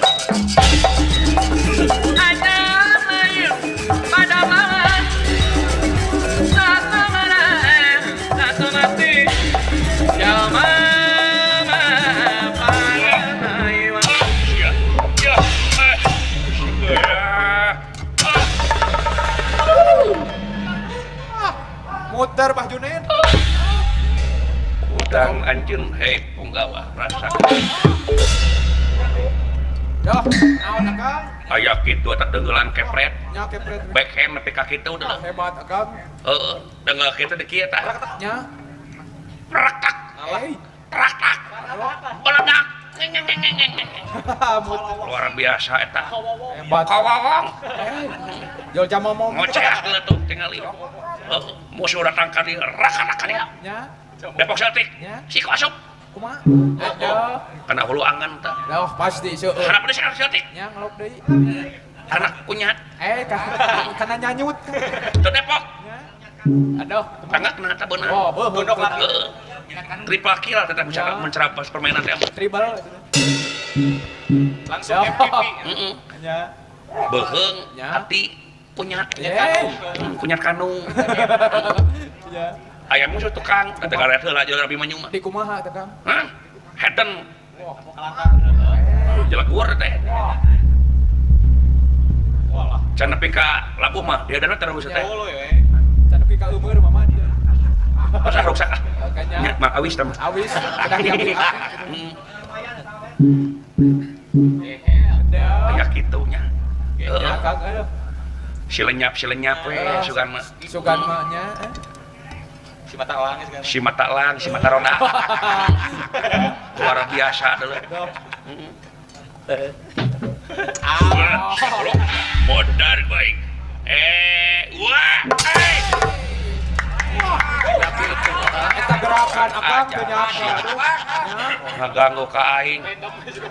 Muter Pak Junaid. Udang anjeun hei punggawa rasa. Dah, naon Akang? Aya kitu eta dengeulan kepret. Nya kepret. Backhand nepi ka kitu udah. Hebat Akang. Heeh, deungel kitu di kieu tah. Nya. Praktak, Eh. praktak. Beledak. Muter. Luar biasa eta. Hebat. Kawawong. Jol jam ngomong. Ngoceh leutuk tingali. Heeh, musuh datang ka dieu raka-raka dia. Nya. Depok Celtic. Nya. Si asup. Kumaha? Dah. Kana hulu angan tah. Dah pasti seueur. Harap deui Celtic. Nya ngelok deui. anak kunyat Karena nyanyut. teu Depok Aduh. tangga kena eta beunang Gondok lah. triple kill tetap bisa mencerabas permainan teh Tribal. Langsung MVP. heeh Ya. beheung Ya. hati kunyat kunyat kanung Ya. aya musuh tukang teh karet heula jeung Rabi Manyung mah Di kumaha teh Kang? hah heten jelek luar teh can nepi ka labuh mah dia dana terus teh Olo ya. Tapi ka umur mama dia. pas rusak ah Makanya nya mah awis teh mah awis sedang nyambung. aya kitunya Ya Kang aduh. silenyap we sugan mah Sugan mahnya. Si mata langis kan. si mata lang si mata roda luar biasa dulu modar baik wah Eta gerakan akang teu nyangka. ngaganggu ka aing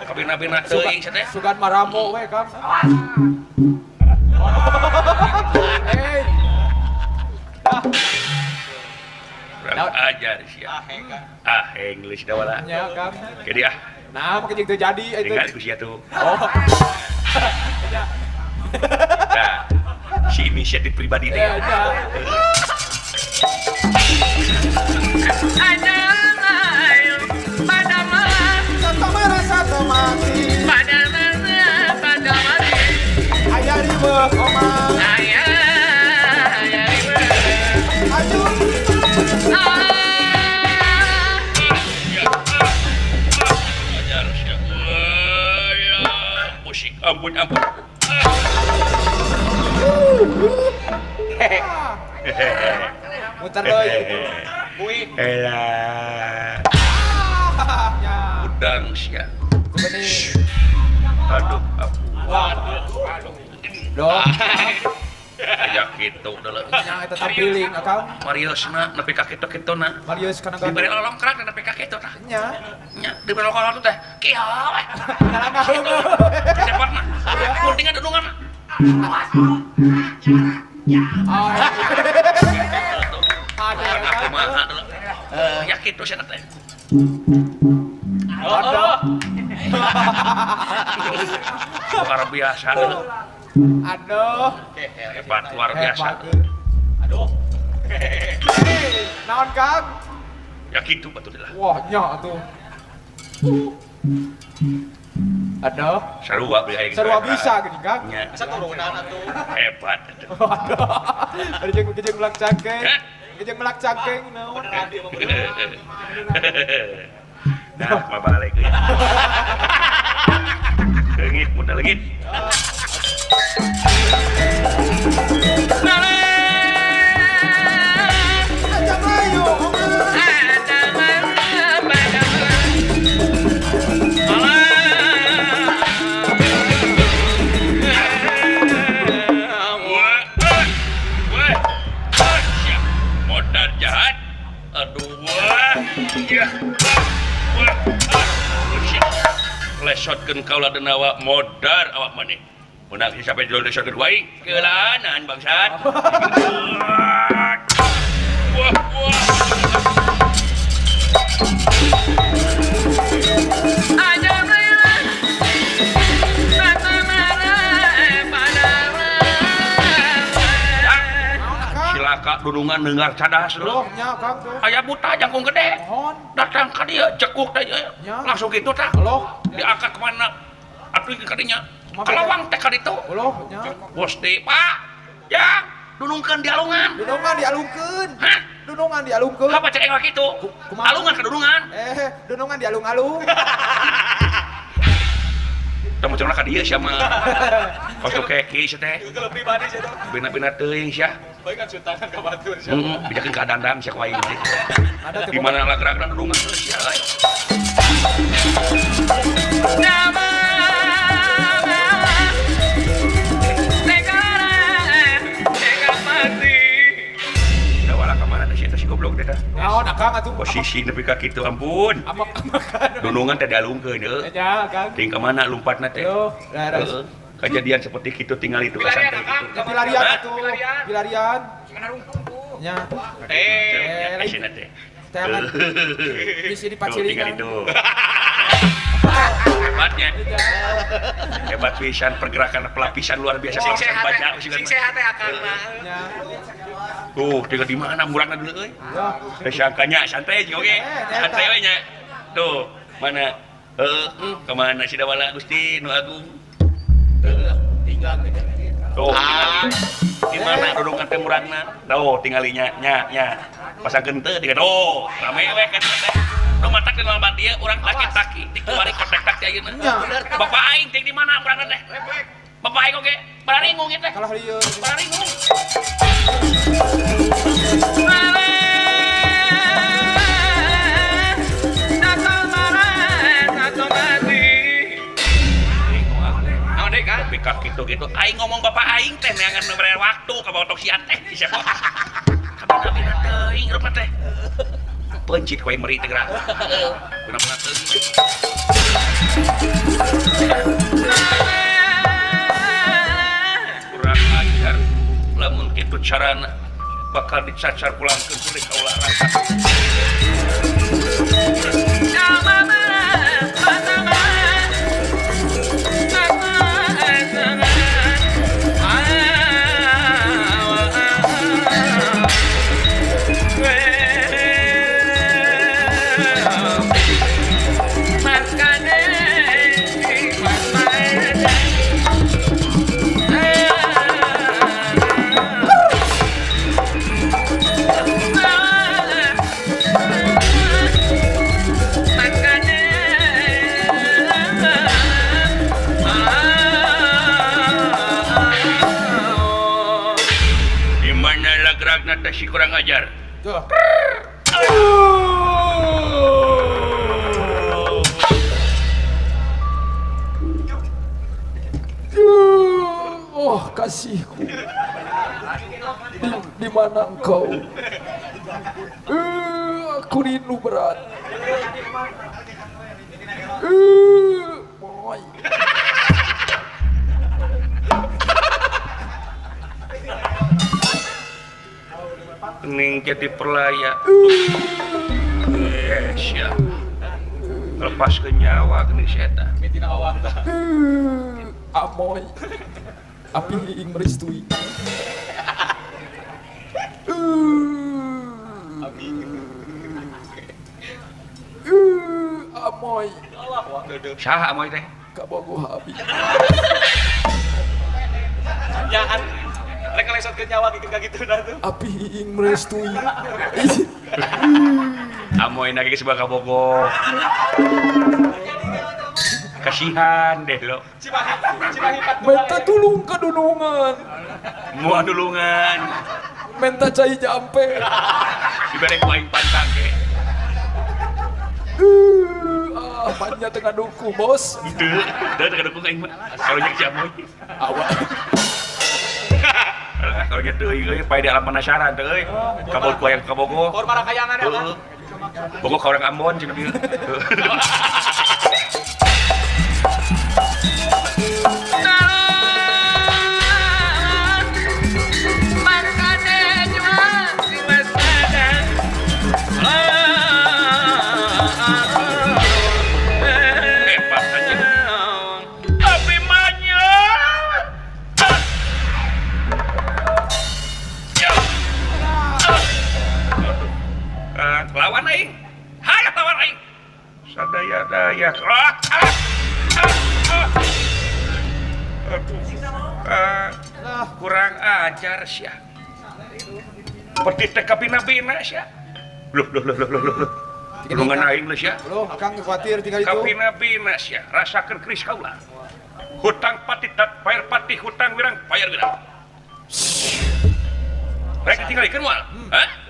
kabina-bina teuing teh Sugan maramo we Kang. kurang ajar sia English da wala Ya Kang. ke dia Nah, makanya itu jadi itu. tinggal ku sia tuh Oh. nah si inisiatif pribadi teh Ya, ya. Satu merasa mati. Aya riweuh omang. Aju. ajar sia ya musik ampun Muter deui. Bui. elah Ya. udang sia Benih. aduh Doh. kayak gitu dulu Nya eta tampiling akang. Mariosna nepi ka kitu-kituna Marius kana diberi gandeng. lolongkrak dan nepi ka kitu tah Nya. nya diberi lolongkrak teh kieu we Ngalang ngaheung. cepat mah pentingan dudungan mah Oh. Ada aku kan. mah dulu ya kitu sia teh Ada. luar biasa dulu Aduh. hebat luar biasa Aduh. Naon Kang? ya gitu betul lah Wah, nya atuh. Aduh. sarua beli aing Sarua bisa gini Kang. nya Asa turunan atuh. hebat Aduh. Ada jeung melak cangkeng. Hah? Jeung melak cangkeng naon? nah mah balik ya leungit mudah leungit Aja mayu. modal jahat aduh wah ya lesotkeun kaula denawa modar awak maneh menang sampai jual lesotkeun waing keulanan bangsat wah silaka dudungan dengar cadas Loh, lu nya Kang tuh. aya buta jangkung gede Mohon. datang ka dia cekuk teh Ya. langsung gitu tah Loh, diangkat kemana atuh ke kadinya Kumaha kalawang teh ka ditu loh, nya. bos teh pak ya dunungkeun di alungan Dunungan dialungkeun. hah Dunungan dialungkeun. apa cek engak kitu Kumaha? alungan ke dunungan Dunungan dialung-alung. teu muncul ka dieu sia mah kosong keki sia teh Itu lebih pribadi sih tuh. bina-bina teuing sia Baik kan sultanan ka batur sih. bijakeun ka dandang sia ku aing teh Ada tuh. di mana lagerak dunungan teh sia euy da wala ka mana teh sia teh si goblok teh tah Naon Akang atuh? posisi nepi ka kitu ampun Amak-amakan. dunungan teh dialungkeun heuh Ya, Kang. ting ka mana lompatna teh Yo, daras. Heeh. kejadian seperti itu tinggal itu Pilarian, santai Akang. gitu. Pilarian Hah? atuh. Pilarian. Nya. Kasih nanti. Tangan. Bisa Tuh, dipaciri tinggal kan. itu. Hebatnya. Hebat pisan pergerakan pelapisan luar biasa Sing saya sehat baca teh, sing sehat teh Akang mah. Nya. Tuh, tinggal di mana murangna dulu euy. Ya. Sangkanya santai aja oke. Santai we nya. Tuh, mana? Kemana si Dawala Gusti Nu Agung? Tinggal. Tuh, di mana duduk teh murangna? Tuh, tinggalinya nya. Pasangkeun teu diga tuh, rame we kan teh. Nu matak kenal bat dia urang taki-taki dikeluari kontak tak ayeuna. Bapak aing teh di mana murangna teh? Bapak aing oge, bararingung ieu teh. Kalah lieur. Bararingung. Tapi kak gitu aing ngomong bapak aing teh neangan nomor waktu ka bawa toksian teh siapa kabina teuing rupa teh pencit kowe meri teh gerak benar-benar teuing kurang ajar lamun kitu carana bakal dicacar pulangkeun ku deui kaula rasa si kurang ajar. Tuh. Oh kasihku, di mana engkau? Aku rindu berat. Boy. Ning jadi perlaya. Yes ya. Lepas ke nyawa gini setan. Mitina awak tah. Amoy. Api ing merestui. Amoy. Saha amoy teh? Kabogo habis. Jangan rek lesot ke nyawa gitu dah tuh. Api ing merestui. Amoy nage sebelah kabogo. Kasihan deh lo. Cimahi 4. Minta tulung kedunungan. Mua dulungan. Minta cai jampe. Dibere ku aing pantang ge. Banyak tengah duku bos. Teu teu dukung aing mah. Kalau nya si amoy. Awak. Kalau nya teu euy pae di alam penasaran teu euy. Kabol ku aya kabogo. Por marakayangan ya kan. Bogo ka orang Ambon cenah dieu. Lawan aing. Hayat lawan aing. Sadaya-daya. Kurang ajar sia. Seperti teh kapina-pina sia. Loh. Tulungan aing lah sia. Loh, Kang khawatir tinggal itu. Kapina-pina sia. Rasakeun keris kaula. Hutang pati tak bayar pati, hutang wirang bayar wirang. Rek tinggalikeun moal. Hah?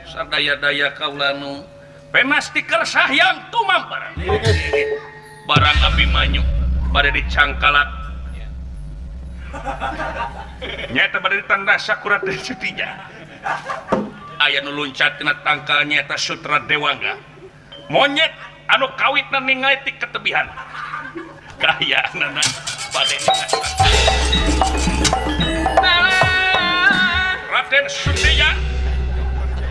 Sadaya-daya kaula nu penas tikersah yang tumampar. Barang Abimanyu pada dicangkalak. Nyata pada ditanda sakurat dari sutinya. Aya nu luncat tina tangkal nyata Sutra Dewangga. Monyet anu kawitna ningali ti ketebihan. Kayaanana bade Raden Sundeya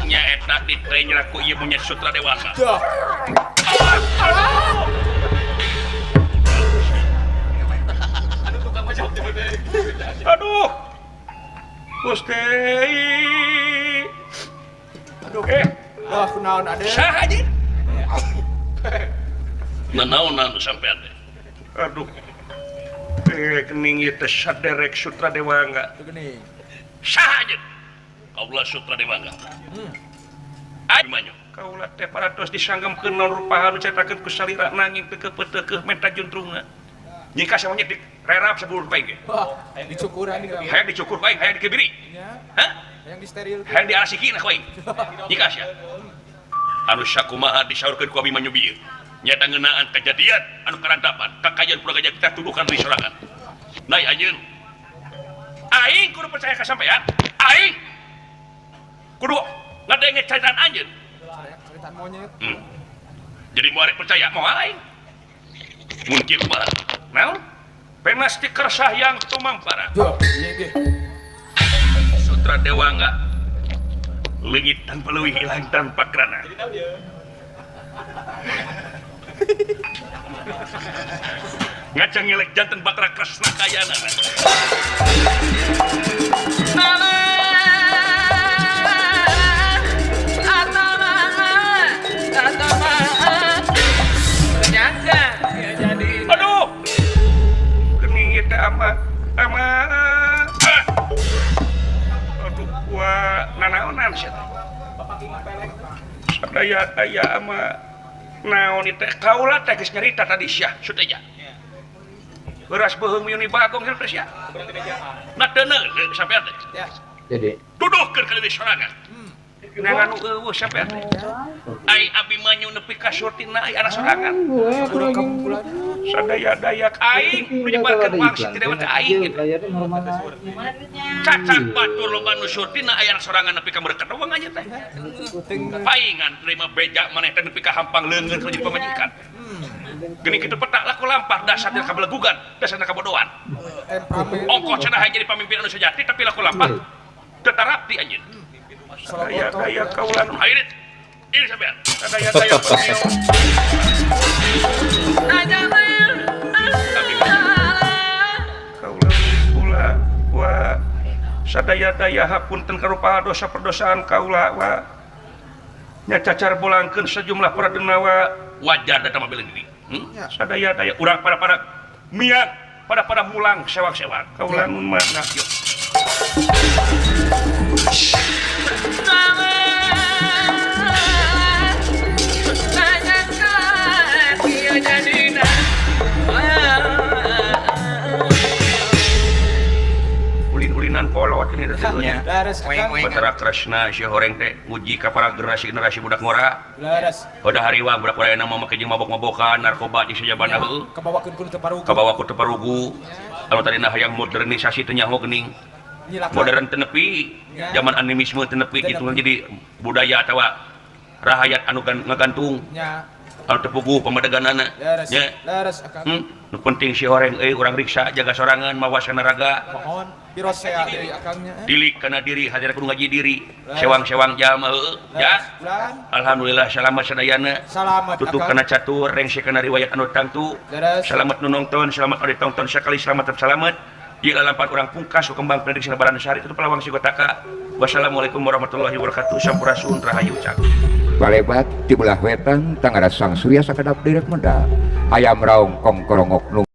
nyaeta ditrenyelah ku ieu punya Sutra Dewasa. Dah. Aduh. Gusti. Aduh. Eh, Dah kunaon ade? saha aja? Nanaonan sampean teh. Aduh. Kening ieu teh saderek Sutra Dewangga. Teu geuning. Saha aja? Kaula Sutra Dewangga. Ai manyo. Kaula teh paratos disanggemkeun naon rupahan caritakeun ku salira nanging teu kepeuteukeun menta juntrungna. Nyika samanya direrap sabuluh bae ge. Wah, dicukuran nih kami. Hayang dicukur bae, hayang dikebiri. Ya, Hah? yang di steril. Hayang dialasiki nah bae. Nyika sia. Anu sakumaha disaurkeun ku Abi Manyu bieu. Nyata ngeunaan kejadian anu karantapan kakayaan pura gajah kita tuduhkan di sorangan. Nai anjeun. Aing kudu percaya ka sampean. Aing kudu ngadenge caritaan anjeun. Ceritaan monyet. Jadi mau arek percaya mau aing. Mungkin mah. Naon? Penas ti kersah yang tumampara. Dah, ieu ge. Sutra Dewangga. Leungit tanpa leuwih hilang tanpa krana. Ngaca ngelek janten Batra Kresna kayana. Aduh. Gening ieu teh ama. Aduh, gua nanaonan sia teh. Sadaya ama naon teh kaula teh geus nyarita tadi sia Suteja. Beras beuheung miuni bagong teh sia. Na teu neuleuh sampean teh. Ya. Jadi Duduhkeun ka di sorangan. Nangan eueuh sampean teh. Ai Abi Manyu nepi ka surtina ai anak sorangan. Kurang kampulan. Sadaya-daya aing nu nyebarkeun wangsit ti dewa teh aing. Cacak batur loba nu surtina aya anak sorangan nepi ka meureukkeun wong anya teh. Paingan terima beja maneh teh nepi ka hampang leungeun jadi pamajikan. Geuning kitu peta laku lampah dasarna kabelegugan, dasarna kabodohan. Ongkoh cenah jadi pamimpin anu sejati tapi laku lampah teu tarapti anjeun. Sadaya-daya kaula nu hairit. Ini sampean. Sadaya-daya pamio. Kaula kula wa sadaya-daya hapunten karupa dosa perdosaan kaula wa nya cacar bolangkeun sejumlah paradenawa wajar da mah beuleung diri. Sadaya-daya urang pada miang pada mulang sewak-sewak kaula nun mana yo. Ulin-ulinan polot ini tentunya. Laras akang. Batra Kresna si horeng teh nguji ka para generasi budak ngora. Laras. Udah hariwang budak urang mah make jeung mabok-mabokan narkoba di sajabana heuh. Kabawakeun ku teu parugu. Kabawa ku teu parugu. Anu tadina hayang modernisasi teh nyaho geuning. Modern teu nepi. Zaman animisme teu nepi kitu jadi budaya atawa rahayat anu ngagantung. Nya. Anu teu puguh pamadeganana. Laras. Nya. Laras akang. Nu penting si horeng urang riksa jaga sorangan mawas kana raga. Mohon piro sea deui akangnya. Tilik kana diri hadir kudu ngaji diri. Sewang-sewang jam heueuh. Ya. Bulan. Alhamdulillah selamat sadayana. Salamat Tutup akang. kana catur rengse kana riwayat anu tangtu. Laras. Selamat nu nonton, selamat anu ditonton sekali selamat selamat. Ieu lampah urang pungkas kembang prediksi lebaran sehari itu pelawang si kotaka. Wassalamualaikum warahmatullahi wabarakatuh. Sampurasun rahayu cak. Balebat di belah wetan tangara sang surya sakadap direk meda ayam raung kongkorongok